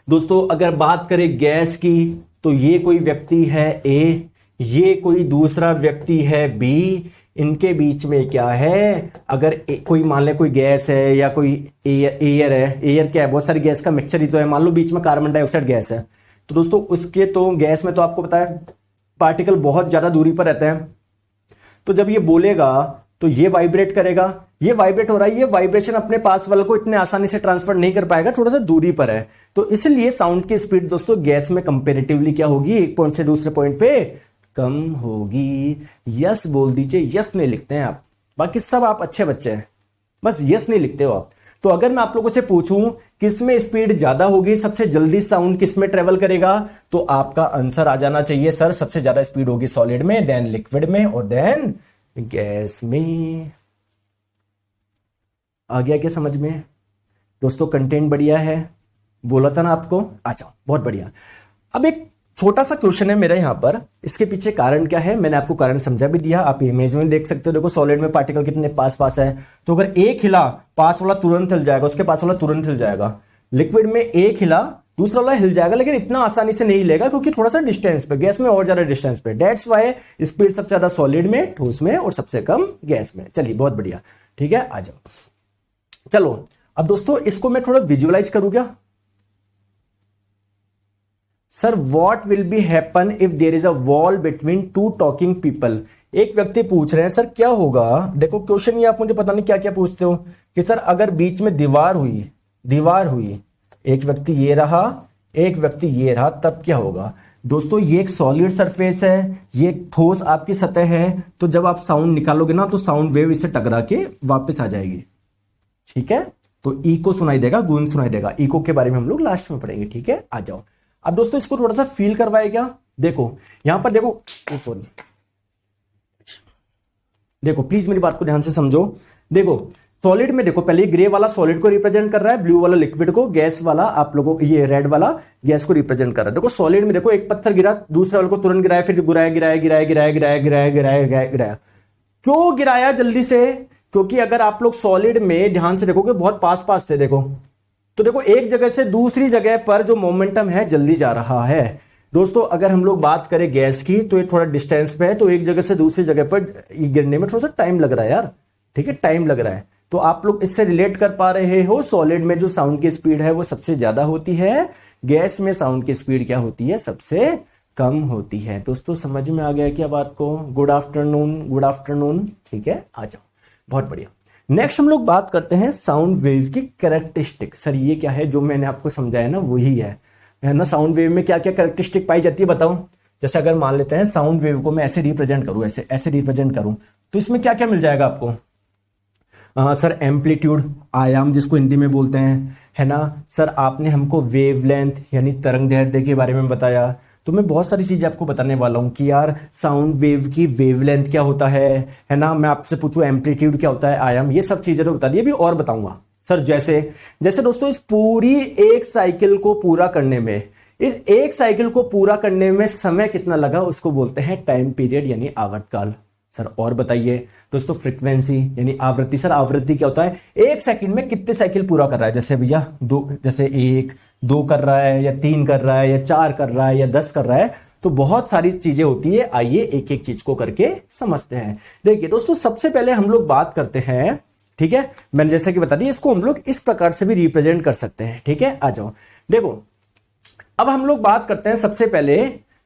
दोस्तों। अगर बात करें गैस की, तो ये कोई व्यक्ति है ए, ये कोई दूसरा व्यक्ति है बी, इनके बीच में क्या है? अगर कोई मान ले कोई गैस है या कोई एयर है, एयर क्या है? बहुत सारी गैस का मिक्सचर ही तो है। मान लो बीच में कार्बन डाइऑक्साइड गैस है, तो दोस्तों उसके तो गैस में तो आपको पता है पार्टिकल बहुत ज्यादा दूरी पर रहते हैं। तो जब ये बोलेगा तो ये वाइब्रेट करेगा, ये वाइब्रेट हो रहा है, ये वाइब्रेशन अपने पास वाले को इतने आसानी से ट्रांसफर नहीं कर पाएगा, थोड़ा सा दूरी पर है। तो इसलिए साउंड की स्पीड दोस्तों गैस में कंपेरेटिवली क्या होगी? एक पॉइंट से दूसरे पॉइंट पे कम होगी। यस बोल दीजिए, यस नहीं लिखते हैं आप, बाकी सब आप अच्छे बच्चे हैं, बस यस नहीं लिखते हो आप। तो अगर मैं आप लोगों से पूछूं किसमें स्पीड ज्यादा होगी, सबसे जल्दी साउंड किसमें ट्रेवल करेगा, तो आपका आंसर आ जाना चाहिए सर, सबसे ज्यादा स्पीड होगी सॉलिड में, देन लिक्विड में, और देन गैस में। आ गया क्या समझ में दोस्तों? कंटेंट बढ़िया है, बोला था ना आपको। अच्छा बहुत बढ़िया। अब एक छोटा सा क्वेश्चन है मेरा यहाँ पर, इसके पीछे कारण क्या है मैंने आपको कारण समझा भी दिया, आप इमेज में देख सकते हो। देखो सॉलिड में पार्टिकल कितने पास है, तो अगर एक हिला पास वाला तुरंत हिल जाएगा, उसके पास वाला तुरंत हिल जाएगा। लिक्विड में एक हिला दूसरा वाला हिल जाएगा, लेकिन इतना आसानी से नहीं हिलेगा, क्योंकि थोड़ा सा डिस्टेंस पे, गैस में और ज्यादा डिस्टेंस पे। दैट्स व्हाई स्पीड सबसे ज्यादा सॉलिड में, ठोस में, और सबसे कम गैस में। चलिए बहुत बढ़िया, ठीक है, आ जाओ। चलो अब दोस्तों इसको मैं थोड़ा विजुअलाइज करूं क्या? Sir what will be happen if there is a wall between two talking people. एक व्यक्ति पूछ रहे हैं सर क्या होगा, देखो क्वेश्चन ये आप मुझे पता नहीं क्या क्या पूछते हो कि सर अगर बीच में दीवार हुई, एक व्यक्ति ये रहा, एक व्यक्ति ये रहा, तब क्या होगा। दोस्तों ये एक सॉलिड सरफेस है, ये एक ठोस आपकी सतह है, तो जब आप साउंड निकालोगे ना तो साउंड वेव इससे टकरा के वापस आ जाएगी, ठीक है। तो इको सुनाई देगा, गूंज सुनाई देगा। इको के बारे में हम लोग लास्ट में पढ़ेंगे, ठीक है। आ जाओ अब दोस्तों इसको थोड़ा सा फील करवाए क्या, देखो यहां पर देखो, सॉरी देखो प्लीज मेरी बात को ध्यान से समझो। देखो सॉलिड में देखो पहले ग्रे वाला सॉलिड को रिप्रेजेंट कर रहा है, ब्लू वाला लिक्विड को, गैस वाला आप लोगों ये रेड वाला गैस को रिप्रेजेंट कर रहा है। देखो सॉलिड में देखो एक पत्थर गिरा, दूसरे वाले को तुरंत गिराया, फिर गिराया। क्यों गिराया जल्दी से, क्योंकि अगर आप लोग सॉलिड में ध्यान से देखोगे बहुत पास पास थे, देखो तो देखो एक जगह से दूसरी जगह पर जो मोमेंटम है जल्दी जा रहा है। दोस्तों अगर हम लोग बात करें गैस की तो ये थोड़ा डिस्टेंस पे है, तो एक जगह से दूसरी जगह पर गिरने में थोड़ा सा टाइम लग रहा है यार, ठीक है, टाइम लग रहा है। तो आप लोग इससे रिलेट कर पा रहे हो, सॉलिड में जो साउंड की स्पीड है वो सबसे ज्यादा होती है, गैस में साउंड की स्पीड क्या होती है, सबसे कम होती है। दोस्तों समझ में आ गया क्या बात को। गुड आफ्टरनून, ठीक है, आ जाओ, बहुत बढ़िया। नेक्स्ट हम लोग बात करते हैं साउंड वेव की कैरेक्टरिस्टिक। सर ये क्या है, जो मैंने आपको समझाया ना वही है ना। साउंड वेव में क्या क्या कैरेक्टरिस्टिक पाई जाती है बताओ। जैसे अगर मान लेते हैं साउंड वेव को मैं ऐसे रिप्रेजेंट करूं, ऐसे रिप्रेजेंट करूं, तो इसमें क्या क्या मिल जाएगा आपको। सर एम्पलीट्यूड, आयाम जिसको हिंदी में बोलते हैं, है ना। सर आपने हमको वेवलेंथ यानी तरंग दैर्ध्य के बारे में बताया, तो मैं बहुत सारी चीजें आपको बताने वाला हूं कि यार साउंड वेव की वेवलेंथ क्या होता है ना। मैं आपसे पूछूं एम्पलीट्यूड क्या होता है, आयाम, ये सब चीजें तो बता दी, अभी और बताऊंगा। सर जैसे जैसे दोस्तों इस पूरी एक साइकिल को पूरा करने में, इस एक साइकिल को पूरा करने में समय कितना लगा, उसको बोलते हैं टाइम पीरियड यानी आवर्तकाल। सर और बताइए दोस्तों फ्रीक्वेंसी यानी आवृत्ति। सर आवृत्ति क्या होता है, एक सेकंड में कितने साइकिल पूरा कर रहा है। जैसे भैया दो, जैसे 1 2 कर रहा है, या 3 कर रहा है, या 4 कर रहा है, या 10 कर रहा है, तो बहुत सारी चीजें होती है। आइए एक एक चीज को करके समझते हैं। देखिए दोस्तों सबसे पहले हम लोग बात करते हैं, ठीक है, मैंने जैसा कि बता दिया, इसको हम लोग इस प्रकार से भी रिप्रेजेंट कर सकते हैं, ठीक है। आ जाओ देखो अब हम लोग बात करते हैं सबसे पहले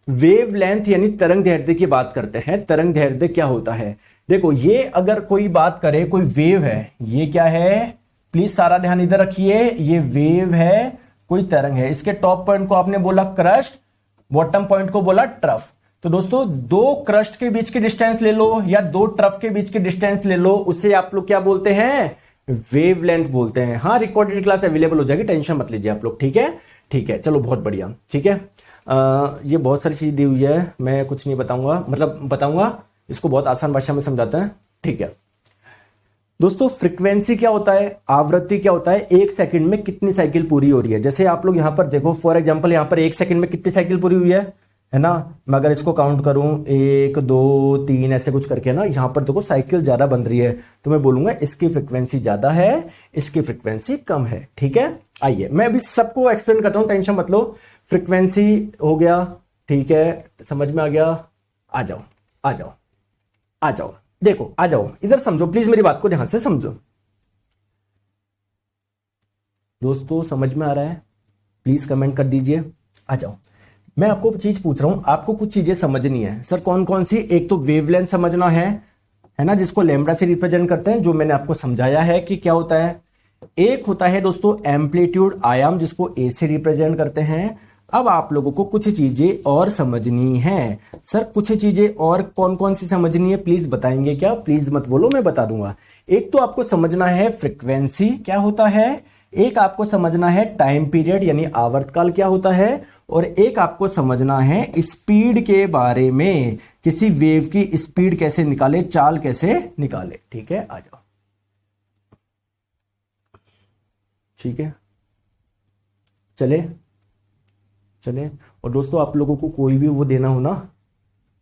वेवलेंथ यानी तरंग दैर्ध्य की बात करते हैं। तरंग दैर्ध्य क्या होता है, देखो ये अगर कोई बात करे, कोई वेव है, ये क्या है, प्लीज सारा ध्यान इधर रखिए, ये वेव है, कोई तरंग है। इसके टॉप पॉइंट को आपने बोला क्रस्ट, बॉटम पॉइंट को बोला ट्रफ। तो दोस्तों दो क्रस्ट के बीच की डिस्टेंस ले लो या दो ट्रफ के बीच की डिस्टेंस ले लो, उसे आप लोग क्या बोलते हैं, वेवलेंथ बोलते हैं। हाँ रिकॉर्डेड क्लास अवेलेबल हो जाएगी, टेंशन मत लीजिए आप लोग, ठीक है, ठीक है, चलो बहुत बढ़िया, ठीक है। ये बहुत सारी चीज दी हुई है, मैं कुछ नहीं बताऊंगा, मतलब बताऊंगा, इसको बहुत आसान भाषा में समझाते हैं, ठीक है। दोस्तों फ्रीक्वेंसी क्या होता है, आवृत्ति क्या होता है, एक सेकंड में कितनी साइकिल पूरी हो रही है। जैसे आप लोग यहां पर देखो, फॉर एग्जांपल यहां पर एक सेकंड में कितनी साइकिल पूरी हुई है ना। मैं अगर इसको काउंट करूं 1 2 3 ऐसे कुछ करके ना, यहां पर देखो साइकिल ज्यादा बन रही है, तो मैं बोलूंगा इसकी फ्रीक्वेंसी ज्यादा है, इसकी फ्रीक्वेंसी कम है, ठीक है। आइए मैं अभी सबको एक्सप्लेन करता हूं, टेंशन मत लो। फ्रीक्वेंसी हो गया, ठीक है, समझ में आ गया। आ जाओ आ जाओ आ जाओ, देखो आ जाओ इधर, समझो प्लीज, मेरी बात को ध्यान से समझो। दोस्तों समझ में आ रहा है, प्लीज कमेंट कर दीजिए। आ जाओ, मैं आपको चीज पूछ रहा हूं, आपको कुछ चीजें समझनी है। सर कौन कौन सी, एक तो वेवलेंथ समझना है ना, जिसको लैम्ब्डा से रिप्रेजेंट करते हैं, जो मैंने आपको समझाया है कि क्या होता है। एक होता है दोस्तों एम्पलीट्यूड, आयाम, जिसको ए से रिप्रेजेंट करते हैं। अब आप लोगों को कुछ चीजें और समझनी है। सर कुछ चीजें और कौन कौन सी समझनी है, प्लीज बताएंगे क्या, प्लीज मत बोलो, मैं बता दूंगा। एक तो आपको समझना है फ्रीक्वेंसी क्या होता है, एक आपको समझना है टाइम पीरियड यानी आवर्तकाल क्या होता है, और एक आपको समझना है स्पीड के बारे में, किसी वेव की स्पीड कैसे निकाले, चाल कैसे निकाले, ठीक है। आ जाओ, ठीक है, चले चले। और दोस्तों आप लोगों को कोई भी वो देना हो ना,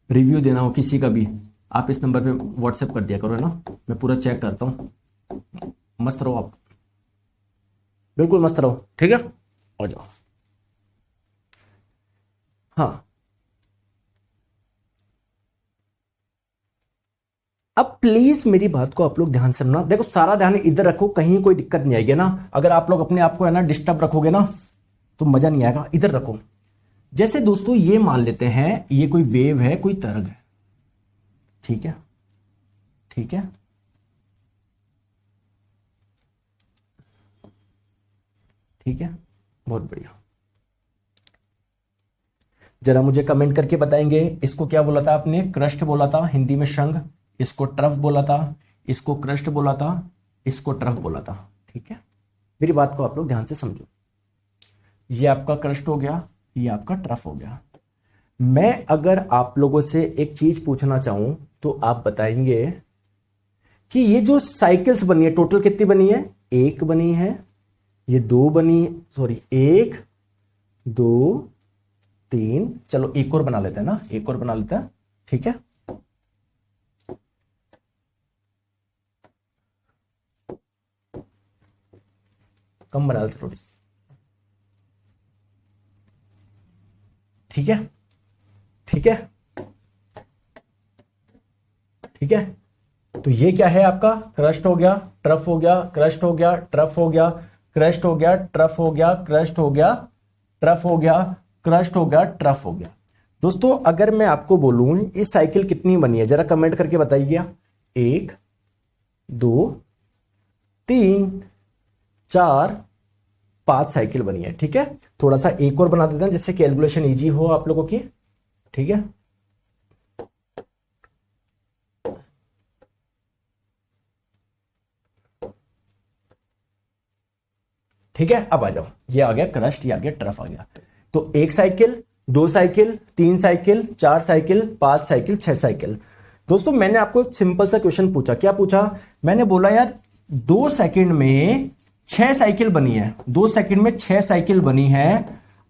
रिव्यू देना हो किसी का भी, आप इस नंबर पे व्हाट्सएप कर दिया करो, है ना, मैं पूरा चेक करता हूं। मस्त रहो आप, बिल्कुल मस्त रहो, ठीक है। आ जाओ, हाँ अब प्लीज मेरी बात को आप लोग ध्यान से सुनना। देखो सारा ध्यान इधर रखो, कहीं कोई दिक्कत नहीं आएगी ना। अगर आप लोग अपने आप को है ना डिस्टर्ब रखोगे ना तो मजा नहीं आएगा, इधर रखो। जैसे दोस्तों ये मान लेते हैं ये कोई वेव है, कोई तरंग है, ठीक है, ठीक है, ठीक है, बहुत बढ़िया। जरा मुझे कमेंट करके बताएंगे इसको क्या बोला था आपने? क्रस्ट बोला था, हिंदी में शंख, इसको ट्रफ बोला था, इसको क्रस्ट बोला था, इसको ट्रफ बोला था। ठीक है, मेरी बात को आप लोग ध्यान से समझो। ये आपका क्रस्ट हो गया, ये आपका ट्रफ हो गया। मैं अगर आप लोगों से एक चीज पूछना चाहूं तो आप बताएंगे कि ये जो साइकिल्स बनी है टोटल कितनी बनी है? एक बनी है, ये दो बनी, सॉरी, एक, दो, तीन, चलो एक और बना लेते हैं ना, एक और बना लेते हैं। ठीक है, कम बना लेते थोड़ी। ठीक है, ठीक है, ठीक है। तो ये क्या है आपका? क्रस्ट हो गया, ट्रफ हो गया, क्रस्ट हो गया, ट्रफ हो गया, क्रस्ट हो गया, ट्रफ हो गया, क्रस्ट हो गया, ट्रफ हो गया, क्रस्ट हो गया, ट्रफ हो गया। दोस्तों अगर मैं आपको बोलूं इस साइकिल कितनी बनी है, जरा कमेंट करके बताइए। एक, दो, तीन, चार, पांच साइकिल बनी है। ठीक है, थोड़ा सा एक और बना देते हैं जिससे कैलकुलेशन इजी हो आप लोगों की। ठीक है, ठीक है, अब आ जाओ। ये आ गया क्रस्ट, ये आ गया ट्रफ आ गया। तो एक साइकिल, दो साइकिल, तीन साइकिल, चार साइकिल, पांच साइकिल, छह साइकिल। दोस्तों मैंने आपको एक सिंपल सा क्वेश्चन पूछा। क्या पूछा? मैंने बोला यार 2 सेकंड में 6 साइकिल बनी है, 2 सेकंड में 6 साइकिल बनी है।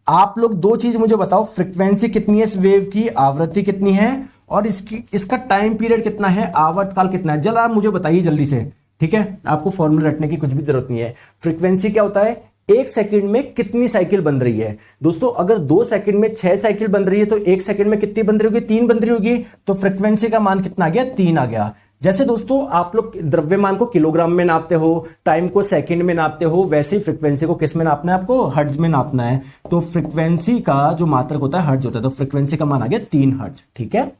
आप लोग दो चीज मुझे बताओ, फ्रीक्वेंसी कितनी है इस वेव की, आवृत्ति कितनी है, और इसका टाइम पीरियड कितना है, आवर्तकाल कितना है। जल्द आप मुझे बताइए जल्दी से। ठीक है, आपको फॉर्मूला रटने की कुछ भी जरूरत नहीं है। फ्रीक्वेंसी क्या होता है? एक सेकंड में कितनी साइकिल बन रही है। दोस्तों अगर 2 सेकंड में 6 साइकिल बन रही है तो एक सेकंड में कितनी बन रही होगी? 3 बन रही होगी। तो फ्रीक्वेंसी का मान कितना आ गया? 3 आ गया। जैसे दोस्तों आप लोग द्रव्यमान को किलोग्राम में नापते हो, टाइम को सेकंड में नापते हो, वैसे ही फ्रीक्वेंसी को किस में नापना है? आपको हर्ट्ज में नापना है। तो फ्रीक्वेंसी का जो मात्रक होता है हर्ट्ज होता है। तो फ्रीक्वेंसी का मान आ गया 3 हर्ट्ज। ठीक है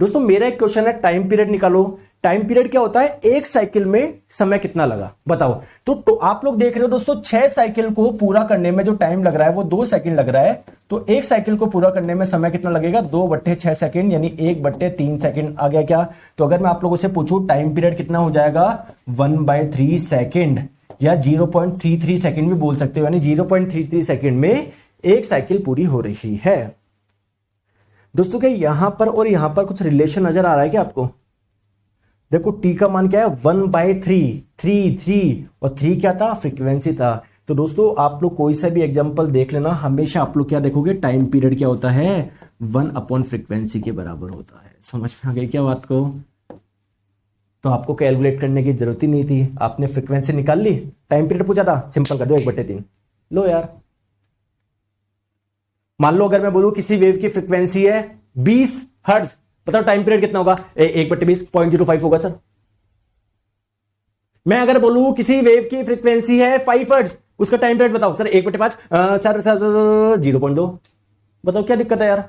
दोस्तों, मेरा एक क्वेश्चन है, टाइम पीरियड निकालो। टाइम पीरियड क्या होता है? एक साइकिल में समय कितना लगा, बताओ। तो आप लोग देख रहे हो दोस्तों, 6 साइकिल को पूरा करने में जो टाइम लग रहा है वो 2 सेकंड लग रहा है। तो एक साइकिल को पूरा करने में समय कितना लगेगा? 2/6 सेकंड, यानी 1/3 सेकंड आ गया क्या? तो अगर मैं आप लोगों से पूछूं टाइम पीरियड कितना हो जाएगा? 1/3 सेकंड, या 0.33 सेकंड भी बोल सकते हो, यानी 0.33 सेकंड में एक साइकिल पूरी हो रही है। दोस्तों क्या यहां पर और यहां पर कुछ रिलेशन नजर आ रहा है क्या आपको? देखो टी का मान क्या है? 1/3, 3 और 3 क्या था? फ्रीक्वेंसी था। तो दोस्तों आप लोग कोई सा भी एग्जांपल देख लेना, हमेशा आप लोग क्या देखोगे? टाइम पीरियड क्या होता है? 1/फ्रीक्वेंसी के बराबर होता है। समझ में आ गई क्या बात को? तो आपको कैलकुलेट करने की जरूरत ही नहीं थी, आपने फ्रीक्वेंसी निकाल ली, टाइम पीरियड पूछा था, सिंपल कर दो 1/3। लो यार, मान लो अगर मैं बोलूं किसी वेव की फ्रीक्वेंसी है 20 हर्ट्ज, बताओ टाइम पीरियड कितना होगा? 1/20, 0.05 होगा सर। मैं अगर बोलूं किसी वेव की फ्रीक्वेंसी है 5 हर्ट्ज, उसका टाइम पीरियड बताओ सर। 1/5, 0.2। बताओ क्या दिक्कत है यार?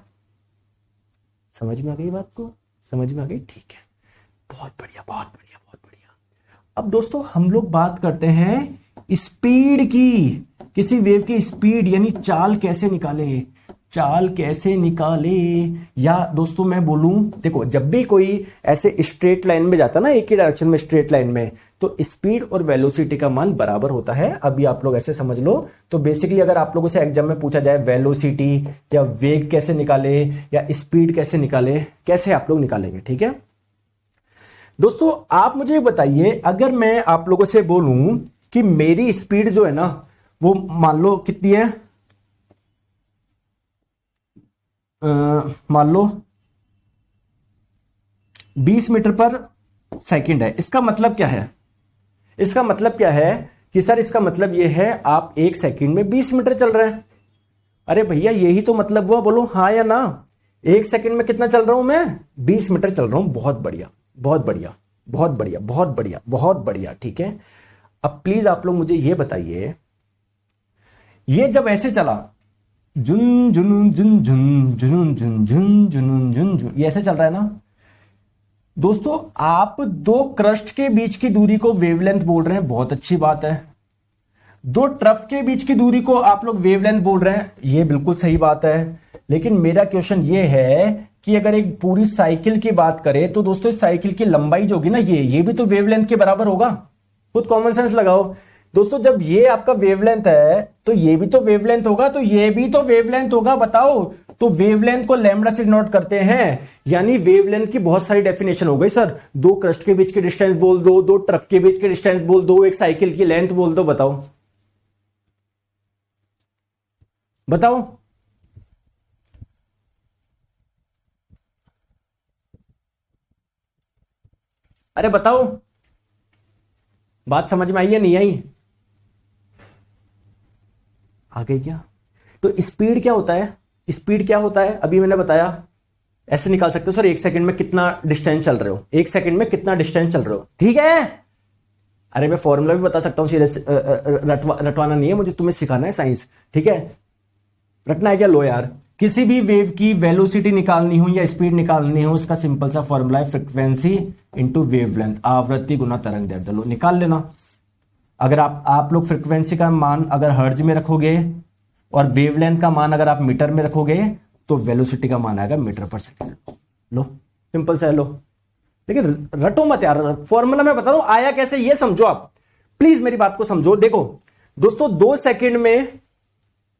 समझ में आ गई बात को? समझ में आ गई? ठीक है, बहुत बढ़िया, बहुत बढ़िया, बहुत बढ़िया। अब दोस्तों हम लोग बात करते हैं स्पीड की। किसी वेव की स्पीड यानी चाल कैसे निकाले, चाल कैसे निकाले। या दोस्तों मैं बोलूं, देखो जब भी कोई ऐसे स्ट्रेट लाइन में जाता है ना, एक ही डायरेक्शन में स्ट्रेट लाइन में, तो स्पीड और वेलोसिटी का मान बराबर होता है। अभी आप लोग ऐसे समझ लो। तो बेसिकली अगर आप लोगों से एग्जाम में पूछा जाए वेलोसिटी या वेग कैसे निकाले या स्पीड कैसे निकाले, कैसे आप लोग निकालेंगे? ठीक है दोस्तों, आप मुझे बताइए, अगर मैं आप लोगों से बोलूं कि मेरी स्पीड जो है ना वो मान लो कितनी है, मान लो 20 मीटर पर सेकंड है। इसका मतलब क्या है? इसका मतलब क्या है कि सर इसका मतलब यह है आप एक सेकंड में 20 मीटर चल रहे हैं। अरे भैया यही तो मतलब हुआ, बोलो हाँ या ना। एक सेकंड में कितना चल रहा हूं मैं? 20 मीटर चल रहा हूं। बहुत बढ़िया, बहुत बढ़िया, बहुत बढ़िया, बहुत बढ़िया, बहुत बढ़िया। ठीक है, अब प्लीज आप लोग मुझे यह बताइए, ये जब ऐसे चला जुन जुनून जुन जुन जुनून जुन जुन जुनून जुन जुन, ये ऐसे चल रहा है ना, दोस्तों आप दो क्रस्ट के बीच की दूरी को वेवलेंथ बोल रहे हैं, बहुत अच्छी बात है। दो ट्रफ के बीच की दूरी को आप लोग वेवलेंथ बोल रहे हैं, ये बिल्कुल सही बात है। लेकिन मेरा क्वेश्चन ये है कि अगर एक पूरी साइकिल की बात करें तो दोस्तों इस साइकिल की लंबाई जो होगी ना, ये भी तो वेवलेंथ के बराबर होगा। खुद कॉमन सेंस लगाओ दोस्तों, जब ये आपका वेवलेंथ है तो ये भी तो वेवलेंथ होगा, तो ये भी तो वेवलेंथ होगा। बताओ, तो वेवलेंथ को लैम्बडा से डिनोट करते हैं, यानी वेवलेंथ की बहुत सारी डेफिनेशन हो गई सर। दो क्रस्ट के बीच की डिस्टेंस बोल दो, दो ट्रफ के बीच की डिस्टेंस बोल दो, एक साइकिल की लेंथ बोल दो। बताओ बताओ अरे बताओ, बात समझ में आई या नहीं आई? आ गई क्या? तो स्पीड क्या होता है? स्पीड क्या होता है अभी मैंने बताया, ऐसे निकाल सकते हो सर, एक सेकंड में कितना डिस्टेंस चल रहे हो, एक सेकंड में कितना डिस्टेंस चल रहे हो, ठीक है। अरे मैं फॉर्मूला भी बता सकता हूं, सीरियस रटवाना नहीं है मुझे, तुम्हें सिखाना है साइंस, ठीक है। रटना है क्या? लो यार, किसी भी वेव की वेलोसिटी निकालनी हो या स्पीड निकालनी हो, उसका सिंपल सा फॉर्मूला है फ्रीक्वेंसी इंटू वेवलेंथ, आवृत्ति गुना तरंग दैर्ध्य। लो निकाल लेना। अगर आप लोग फ्रीक्वेंसी का मान अगर हर्ज में रखोगे और वेवलेंथ का मान अगर आप मीटर में रखोगे तो वेलोसिटी का मान आएगा मीटर पर सेकंड। लो सिंपल सा है, लो। लेकिन रटो मत यार, फॉर्मूला मैं बता रहा हूं आया कैसे, ये समझो आप, प्लीज मेरी बात को समझो। देखो दोस्तों, 2 सेकंड में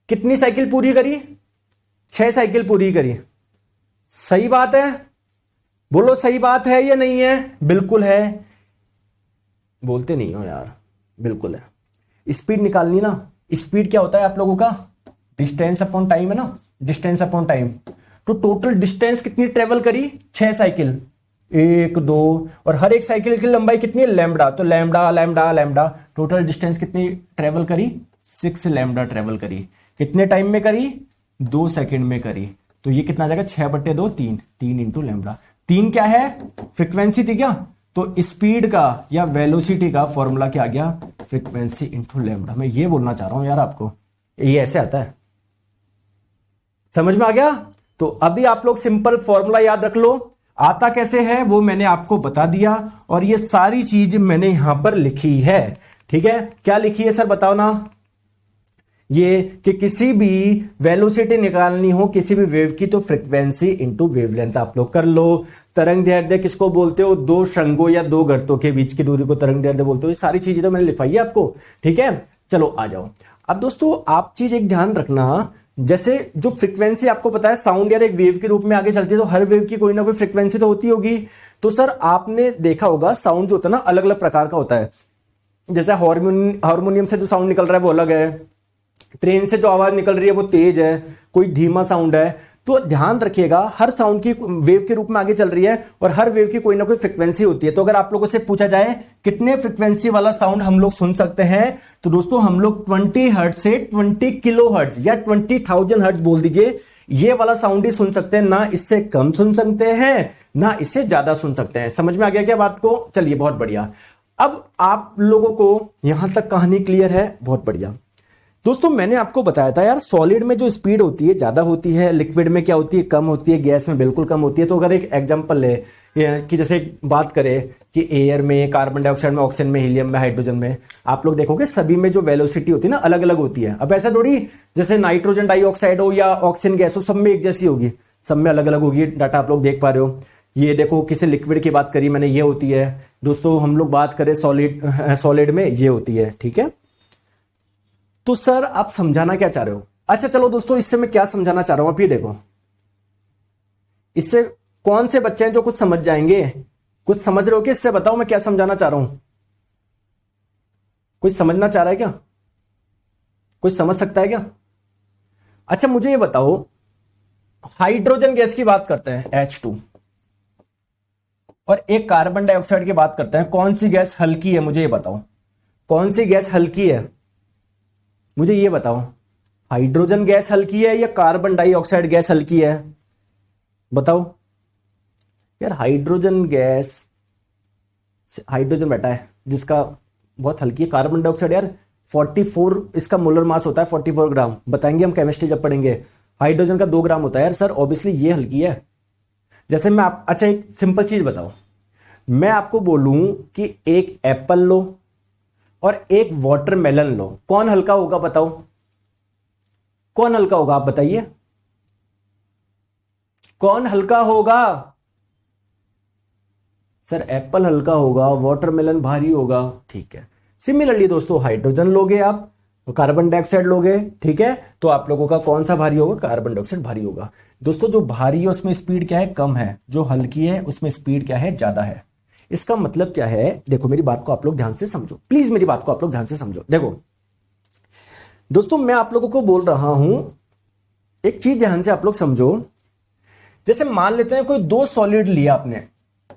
कितनी साइकिल पूरी करी? 6 साइकिल पूरी करी। सही बात है? बोलो सही बात है या नहीं है? बिल्कुल है। बोलते नहीं हो यार, बिल्कुल है। स्पीड निकालनी ना, स्पीड क्या होता है आप लोगों का? डिस्टेंस अपॉन टाइम है ना, डिस्टेंस अपॉन टाइम। तो टोटल डिस्टेंस कितनी ट्रेवल करी? 6 साइकिल, 1 2, और हर एक साइकिल की लंबाई कितनी है? लैम्बडा। तो lambda lambda lambda, total distance कितनी ट्रेवल करी? 6 लैम्बडा ट्रेवल करी। कितने टाइम में करी? 2 सेकंड में करी। तो ये कितना आ जाएगा? 6/2, 3 इंटू लैम्बडा। 3 क्या है? फ्रीक्वेंसी थी क्या? तो स्पीड का या वेलोसिटी का फॉर्मूला क्या आ गया? Frequency into lambda. मैं ये बोलना चाह रहा हूं यार आपको, ये ऐसे आता है, समझ में आ गया? तो अभी आप लोग सिंपल फॉर्मूला याद रख लो। आता कैसे है वो मैंने आपको बता दिया, और ये सारी चीज मैंने यहां पर लिखी है, ठीक है। क्या लिखी है सर बताओ ना? ये कि किसी भी वेलोसिटी निकालनी हो किसी भी वेव की तो फ्रीक्वेंसी इंटू वेवलेंथ आप लोग कर लो। तरंग दैर्ध्य किसको बोलते हो? 2 शृंगों या 2 गर्तों के बीच की दूरी को तरंग दैर्ध्य बोलते हो। ये सारी चीजें तो मैंने लिखवाई है आपको, ठीक है। चलो आ जाओ। अब दोस्तों आप चीज एक ध्यान रखना, जैसे जो फ्रीक्वेंसी आपको पता है साउंड यार एक वेव के रूप में आगे चलती है, तो हर वेव की कोई ना कोई फ्रीक्वेंसी तो होती होगी। तो सर आपने देखा होगा साउंड जो होता है ना अलग अलग प्रकार का होता है। जैसे हारमोनियम से जो साउंड निकल रहा है वो अलग है, ट्रेन से जो आवाज निकल रही है वो तेज है, कोई धीमा साउंड है। तो ध्यान रखिएगा हर साउंड की वेव के रूप में आगे चल रही है, और हर वेव की कोई ना कोई फ्रीक्वेंसी होती है। तो अगर आप लोगों से पूछा जाए कितने फ्रीक्वेंसी वाला साउंड हम लोग सुन सकते हैं, तो दोस्तों हम लोग 20 हर्ट्ज से 20 किलो हर्ट्ज या 20,000 हर्ट्ज बोल दीजिए, ये वाला साउंड ही सुन सकते हैं। ना इससे कम सुन सकते हैं ना इससे ज्यादा सुन सकते हैं। समझ में आ गया क्या बात को? चलिए बहुत बढ़िया। अब आप लोगों को यहां तक कहानी क्लियर है, बहुत बढ़िया। दोस्तों मैंने आपको बताया था यार सॉलिड में जो स्पीड होती है ज्यादा होती है, लिक्विड में क्या होती है? कम होती है, गैस में बिल्कुल कम होती है। तो अगर एक एग्जांपल ले कि जैसे बात करें कि एयर में, कार्बन डाइऑक्साइड में, ऑक्सीजन में, हीलियम में, हाइड्रोजन में, आप लोग देखोगे सभी में जो वेलोसिटी होती है ना अलग अलग होती है। अब ऐसा थोड़ी जैसे नाइट्रोजन डाइऑक्साइड हो या ऑक्सीजन गैस हो सब में एक जैसी होगी, सब में अलग अलग होगी। डाटा आप लोग देख पा रहे हो। ये देखो किसी लिक्विड की बात करी मैंने, ये होती है। दोस्तों हम लोग बात करें सॉलिड में ये होती है, ठीक है। तो सर आप समझाना क्या चाह रहे हो? अच्छा चलो दोस्तों, इससे मैं क्या समझाना चाह रहा हूं आप ये देखो। इससे कौन से बच्चे हैं जो कुछ समझ जाएंगे? कुछ समझ रहे हो कि इससे बताओ मैं क्या समझाना चाह रहा हूं? कुछ समझना चाह रहा है क्या? कुछ समझ सकता है क्या? अच्छा मुझे ये बताओ, हाइड्रोजन गैस की बात करते हैं H2, और एक कार्बन डाइऑक्साइड की बात करते हैं। कौन सी गैस हल्की है मुझे ये बताओ? कौन सी गैस हल्की है मुझे ये बताओ? हाइड्रोजन गैस हल्की है या कार्बन डाइऑक्साइड गैस हल्की है? बताओ यार। हाइड्रोजन गैस, हाइड्रोजन बैठा है जिसका बहुत हल्की है। कार्बन डाइऑक्साइड यार 44 इसका मोलर मास होता है, 44 ग्राम। बताएंगे हम केमिस्ट्री जब पढ़ेंगे। हाइड्रोजन का 2 ग्राम होता है यार। सर ऑब्वियसली ये हल्की है। जैसे मैं अच्छा एक सिंपल चीज बताओ, मैं आपको बोलूं कि एक एप्पल लो और एक वाटरमेलन लो, कौन हल्का होगा बताओ? कौन हल्का होगा आप बताइए, कौन हल्का होगा? सर एप्पल हल्का होगा, वाटरमेलन भारी होगा। ठीक है, सिमिलरली दोस्तों हाइड्रोजन लोगे आप, कार्बन डाइऑक्साइड लोगे, ठीक है, तो आप लोगों का कौन सा भारी होगा? कार्बन डाइऑक्साइड भारी होगा। दोस्तों जो भारी है उसमें स्पीड क्या है? कम है। जो हल्की है उसमें स्पीड क्या है? ज्यादा है। इसका मतलब क्या है? देखो मेरी बात को आप लोग ध्यान से समझो, प्लीज मेरी बात को आप लोग ध्यान से समझो। देखो दोस्तों मैं आप लोगों को बोल रहा हूं, एक चीज ध्यान से आप लोग समझो। जैसे मान लेते हैं कोई दो सॉलिड लिया आपने,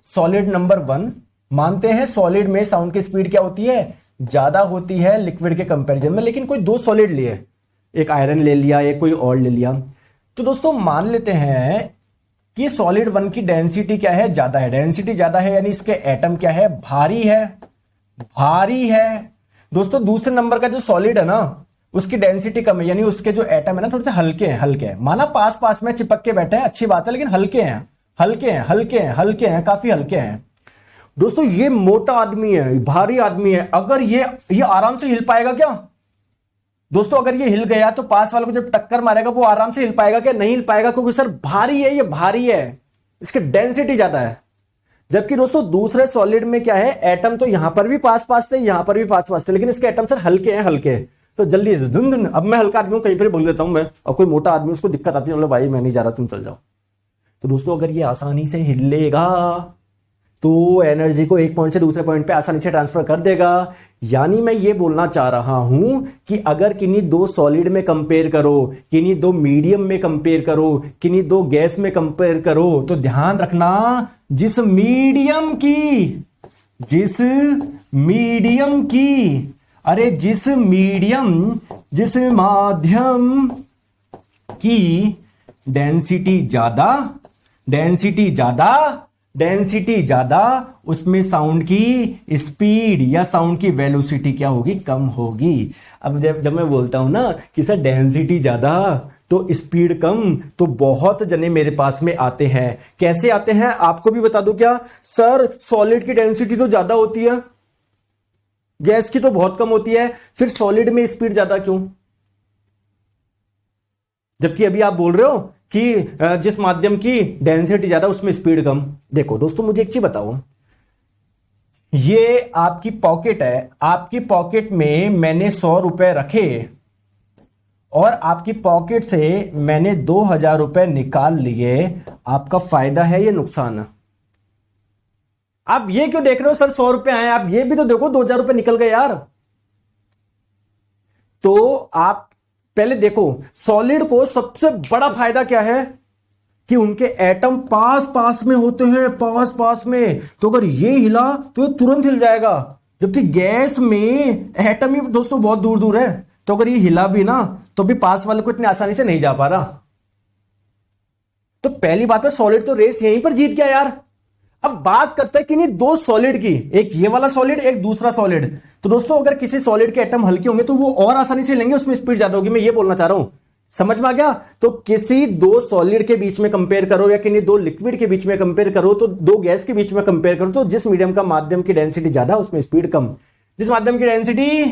सॉलिड नंबर 1, मानते हैं सॉलिड में साउंड की स्पीड क्या होती है? ज्यादा होती है लिक्विड के कंपैरिजन में। लेकिन कोई दो सॉलिड लिए, एक आयरन ले लिया, एक कोई और ले लिया, तो दोस्तों मान लेते हैं कि सॉलिड 1 की डेंसिटी क्या है? ज्यादा है। डेंसिटी ज्यादा है यानी इसके एटम क्या है? भारी है, भारी है। दोस्तों दूसरे नंबर का जो सॉलिड है ना, उसकी डेंसिटी कम है, यानी उसके जो एटम है ना थोड़े से हल्के हैं। हल्के हैं माना पास पास में चिपक के बैठे हैं, अच्छी बात है, लेकिन हल्के हैं, हल्के हैं, हल्के हैं, हल्के हैं, काफी हल्के हैं। दोस्तों ये मोटा आदमी है, भारी आदमी है, अगर ये आराम से हिल पाएगा क्या? दोस्तों अगर ये हिल गया तो पास वाले को जब टक्कर मारेगा वो आराम से हिल पाएगा क्या? नहीं हिल पाएगा, क्योंकि सर भारी है, ये भारी है, इसकी डेंसिटी ज्यादा है। जबकि दोस्तों दूसरे सॉलिड में क्या है? एटम तो यहां पर भी पास पास थे, यहां पर भी पास पास थे, लेकिन इसके एटम सर हल्के हैं, हल्के। तो जल्दी से धुन, अब मैं हल्का आदमी हूं कहीं पर बोल देता हूं मैं, और कोई मोटा आदमी उसको दिक्कत आती है, मतलब भाई मैं नहीं जा रहा, तुम चल जाओ। तो दोस्तों अगर ये आसानी से हिलेगा तो एनर्जी को एक पॉइंट से दूसरे पॉइंट पे आसानी से ट्रांसफर कर देगा। यानी मैं ये बोलना चाह रहा हूं कि अगर किन्हीं दो सॉलिड में कंपेयर करो, किन्हीं दो मीडियम में कंपेयर करो, किन्हीं दो गैस में कंपेयर करो, तो ध्यान रखना जिस मीडियम जिस माध्यम की डेंसिटी ज्यादा, उसमें साउंड की स्पीड या साउंड की वेलोसिटी क्या होगी? कम होगी। अब जब मैं बोलता हूं ना कि सर डेंसिटी ज्यादा तो स्पीड कम, तो बहुत जने मेरे पास में आते हैं। कैसे आते हैं आपको भी बता दूं क्या? सर सॉलिड की डेंसिटी तो ज्यादा होती है, गैस की तो बहुत कम होती है, फिर सॉलिड में स्पीड ज्यादा क्यों? जबकि अभी आप बोल रहे हो कि जिस माध्यम की डेंसिटी ज्यादा उसमें स्पीड कम। देखो दोस्तों मुझे एक चीज बताओ, ये आपकी पॉकेट है, आपकी पॉकेट में मैंने 100 रुपए रखे और आपकी पॉकेट से मैंने 2000 रुपए निकाल लिए, आपका फायदा है या नुकसान है? आप ये क्यों देख रहे हो सर 100 रुपए आए, आप ये भी तो देखो 2000 रुपए निकल गए यार। तो आप पहले देखो सॉलिड को सबसे बड़ा फायदा क्या है कि उनके एटम पास पास में होते हैं, पास पास में, तो अगर ये हिला तो ये तुरंत हिल जाएगा। जबकि गैस में एटम ही दोस्तों बहुत दूर दूर है, तो अगर ये हिला भी ना तो भी पास वाले को इतनी आसानी से नहीं जा पा रहा। तो पहली बात है सॉलिड तो रेस यहीं पर जीत गया यार। अब बात करते हैं कि नहीं दो सॉलिड की, एक ये वाला सॉलिड, एक दूसरा सॉलिड। तो दोस्तों अगर किसी सॉलिड के एटम हल्के होंगे तो वो और आसानी से लेंगे, उसमें स्पीड ज्यादा होगी। मैं ये बोलना चाह रहा हूं, समझ में आ गया? तो किसी दो सॉलिड के बीच में कंपेयर करो या किन्हीं दो लिक्विड के बीच में कंपेयर करो, तो दो गैस के बीच में कंपेयर करो, तो जिस मीडियम का माध्यम की डेंसिटी ज्यादा उसमें स्पीड कम, जिस माध्यम की डेंसिटी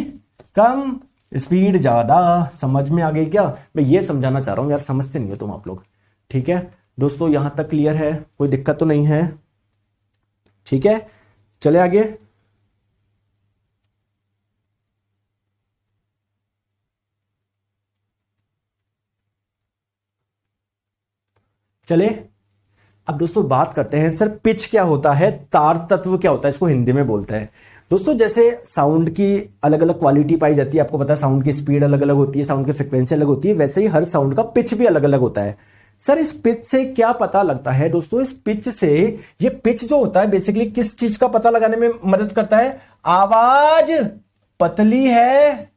कम स्पीड ज्यादा। समझ में आ गई क्या? मैं ये समझाना चाह रहा हूं यार, समझते नहीं हो तुम आप लोग। ठीक है दोस्तों, यहां तक क्लियर है? कोई दिक्कत तो नहीं है? ठीक है, चले आगे। चले अब दोस्तों बात करते हैं सर पिच क्या होता है, तार तत्व क्या होता है, इसको हिंदी में बोलते हैं। दोस्तों जैसे साउंड की अलग अलग क्वालिटी पाई जाती है, आपको पता है साउंड की स्पीड अलग अलग होती है, साउंड की फ्रिक्वेंसी अलग होती है, वैसे ही हर साउंड का पिच भी अलग अलग होता है। सर इस पिच से क्या पता लगता है? दोस्तों इस पिच से, ये पिच जो होता है बेसिकली किस चीज का पता लगाने में मदद करता है? आवाज पतली है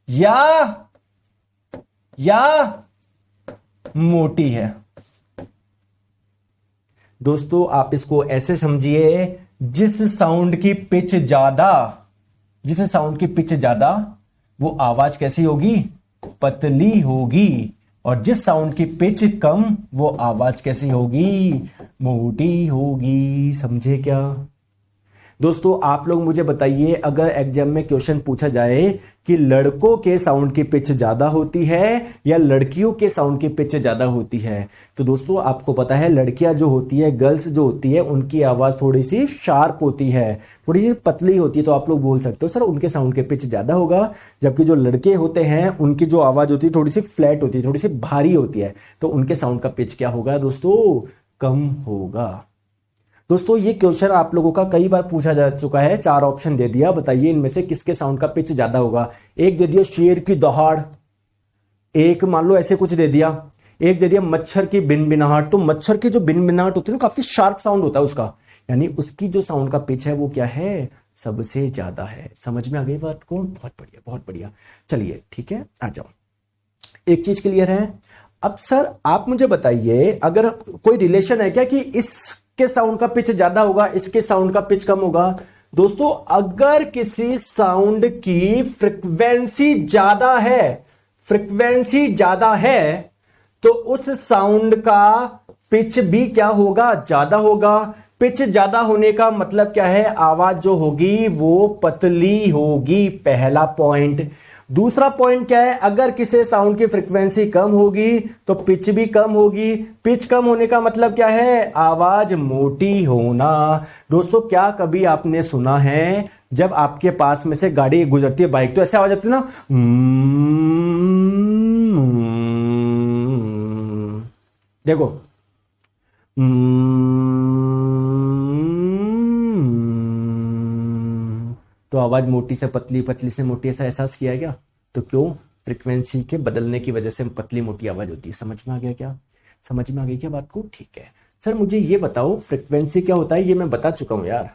या मोटी है। दोस्तों आप इसको ऐसे समझिए, जिस साउंड की पिच ज्यादा वो आवाज कैसी होगी? पतली होगी। और जिस साउंड की पिच कम वो आवाज कैसी होगी? मोटी होगी, समझे क्या दोस्तों? आप लोग मुझे बताइए, अगर एग्जाम में क्वेश्चन पूछा जाए कि लड़कों के साउंड की पिच ज्यादा होती है या लड़कियों के साउंड की पिच ज्यादा होती है, तो दोस्तों आपको पता है लड़कियां जो होती है, गर्ल्स जो होती है, उनकी आवाज थोड़ी सी शार्प होती है, थोड़ी सी पतली होती है, तो आप लोग बोल सकते हो सर उनके साउंड की पिच ज्यादा होगा। जबकि जो लड़के होते हैं उनकी जो आवाज होती है थोड़ी सी फ्लैट होती है, थोड़ी सी भारी होती है, तो उनके साउंड का पिच क्या होगा दोस्तों? कम होगा। दोस्तों ये क्वेश्चन आप लोगों का कई बार पूछा जा चुका है। 4 ऑप्शन दे दिया, बताइए इनमें से किसके साउंड का पिच ज्यादा होगा। एक दे दिया शेर की दहाड़, एक मान लो ऐसे कुछ दे दिया, एक दे दिया मच्छर की बिनबिनाहट। तो मच्छर की जो बिनबिनाहट होती है ना, काफी शार्प साउंड होता है उसका, यानी उसकी जो साउंड का पिच है वो क्या है? सबसे ज्यादा है। समझ में आ गई बात को? बहुत बढ़िया, बहुत बढ़िया। चलिए ठीक है, आ जाओ। एक चीज क्लियर है। अब सर आप मुझे बताइए, अगर कोई रिलेशन है क्या कि इसके साउंड का पिच ज्यादा होगा, इसके साउंड का पिच कम होगा? दोस्तों अगर किसी साउंड की फ्रिक्वेंसी ज्यादा है, फ्रिक्वेंसी ज्यादा है, तो उस साउंड का पिच भी क्या होगा? ज्यादा होगा। पिच ज्यादा होने का मतलब क्या है? आवाज जो होगी वो पतली होगी, पहला पॉइंट। दूसरा पॉइंट क्या है? अगर किसी साउंड की फ्रीक्वेंसी कम होगी तो पिच भी कम होगी। पिच कम होने का मतलब क्या है? आवाज मोटी होना। दोस्तों क्या कभी आपने सुना है जब आपके पास में से गाड़ी गुजरती है, बाइक, तो ऐसे आवाज आती है ना, देखो, तो आवाज मोटी से पतली, पतली से मोटी, ऐसा एहसास किया है क्या? तो क्यों? फ्रीक्वेंसी के बदलने की वजह से पतली मोटी आवाज होती है। समझ में आ गया क्या? समझ में आ गई क्या बात को? ठीक है सर, मुझे ये बताओ फ्रीक्वेंसी क्या होता है? ये मैं बता चुका हूं यार,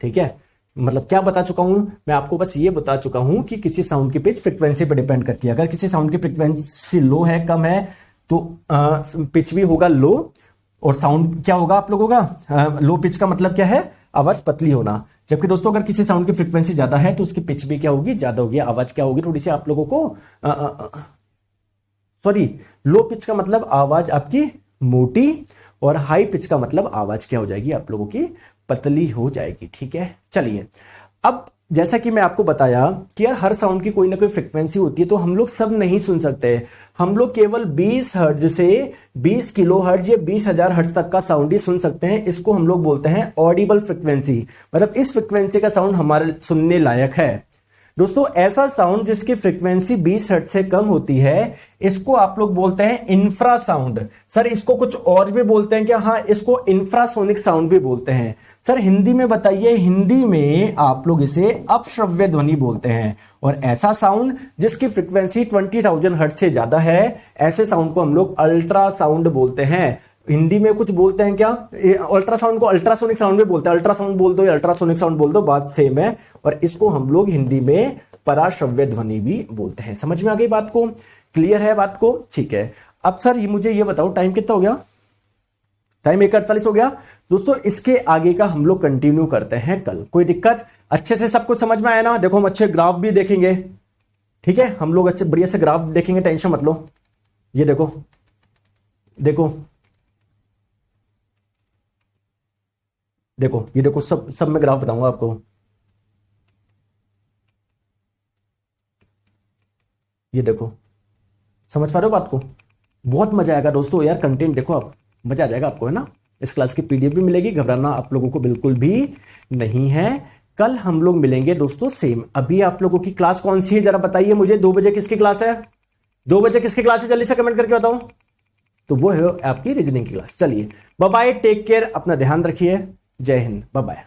ठीक है, मतलब क्या बता चुका हूं मैं आपको? बस ये बता चुका हूं कि किसी साउंड की पिच फ्रीक्वेंसी पर डिपेंड करती है। अगर किसी साउंड की फ्रीक्वेंसी लो है, कम है, तो पिच भी होगा लो, और साउंड क्या होगा आप लोगों का? लो पिच का मतलब क्या है? आवाज पतली होना। जबकि दोस्तों अगर किसी साउंड की फ्रीक्वेंसी ज्यादा है तो उसकी पिच भी क्या होगी? ज्यादा होगी। आवाज क्या होगी? थोड़ी सी आप लोगों को सॉरी, लो पिच का मतलब आवाज आपकी मोटी, और हाई पिच का मतलब आवाज क्या हो जाएगी आप लोगों की? पतली हो जाएगी। ठीक है, चलिए। अब जैसा कि मैं आपको बताया कि यार हर साउंड की कोई ना कोई फ्रीक्वेंसी होती है, तो हम लोग सब नहीं सुन सकते। हम लोग केवल 20 हर्ट्ज से 20 किलो हर्ट्ज या 20,000 हर्ट्ज तक का साउंड ही सुन सकते हैं। इसको हम लोग बोलते हैं ऑडिबल फ्रीक्वेंसी, मतलब इस फ्रीक्वेंसी का साउंड हमारे सुनने लायक है। दोस्तों ऐसा साउंड जिसकी फ्रीक्वेंसी 20 हर्ट्ज से कम होती है, इसको आप लोग बोलते हैं इंफ्रासाउंड। सर इसको कुछ और भी बोलते हैं क्या? हाँ, इसको इंफ्रासोनिक साउंड भी बोलते हैं। सर हिंदी में बताइए, हिंदी में आप लोग इसे अपश्रव्य ध्वनि बोलते हैं। और ऐसा साउंड जिसकी फ्रीक्वेंसी 20,000 हर्ट्ज से ज्यादा है, ऐसे साउंड को हम लोग अल्ट्रासाउंड बोलते हैं। हिंदी में कुछ बोलते हैं क्या? अल्ट्रासाउंड को अल्ट्रासोनिक साउंड भी बोलते हैं। अल्ट्रासाउंड बोल दो या अल्ट्रासोनिक साउंड बोल दो, बात सेम है। और इसको हम लोग हिंदी में पराश्रव्य ध्वनि भी बोलते हैं। समझ में आ गई बात को? क्लियर है बात को? ठीक है। अब सर मुझे ये बताओ, टाइम कितना हो गया? टाइम 1:48 हो गया। दोस्तों इसके आगे का हम लोग कंटिन्यू करते हैं कल। कोई दिक्कत? अच्छे से सब कुछ समझ में आया ना? देखो हम अच्छे ग्राफ भी देखेंगे, ठीक है, हम लोग अच्छे बढ़िया से ग्राफ देखेंगे, टेंशन मत लो। ये देखो, देखो, देखो, ये देखो, सब सब मैं ग्राफ बताऊंगा आपको। ये देखो, समझ पा रहे हो बात को? बहुत मजा आएगा दोस्तों यार, कंटेंट देखो आप, मजा आ जाएगा आपको, है ना? इस क्लास की पीडीएफ भी मिलेगी, घबराना आप लोगों को बिल्कुल भी नहीं है। कल हम लोग मिलेंगे दोस्तों सेम। अभी आप लोगों की क्लास कौन सी है जरा बताइए मुझे। 2 बजे किसकी क्लास है? 2 बजे किसकी क्लास है? जल्दी से कमेंट करके बताओ। तो वो है आपकी रीजनिंग की क्लास। चलिए बाय बाय, टेक केयर, अपना ध्यान रखिए। जय हिंद, बाय बाय।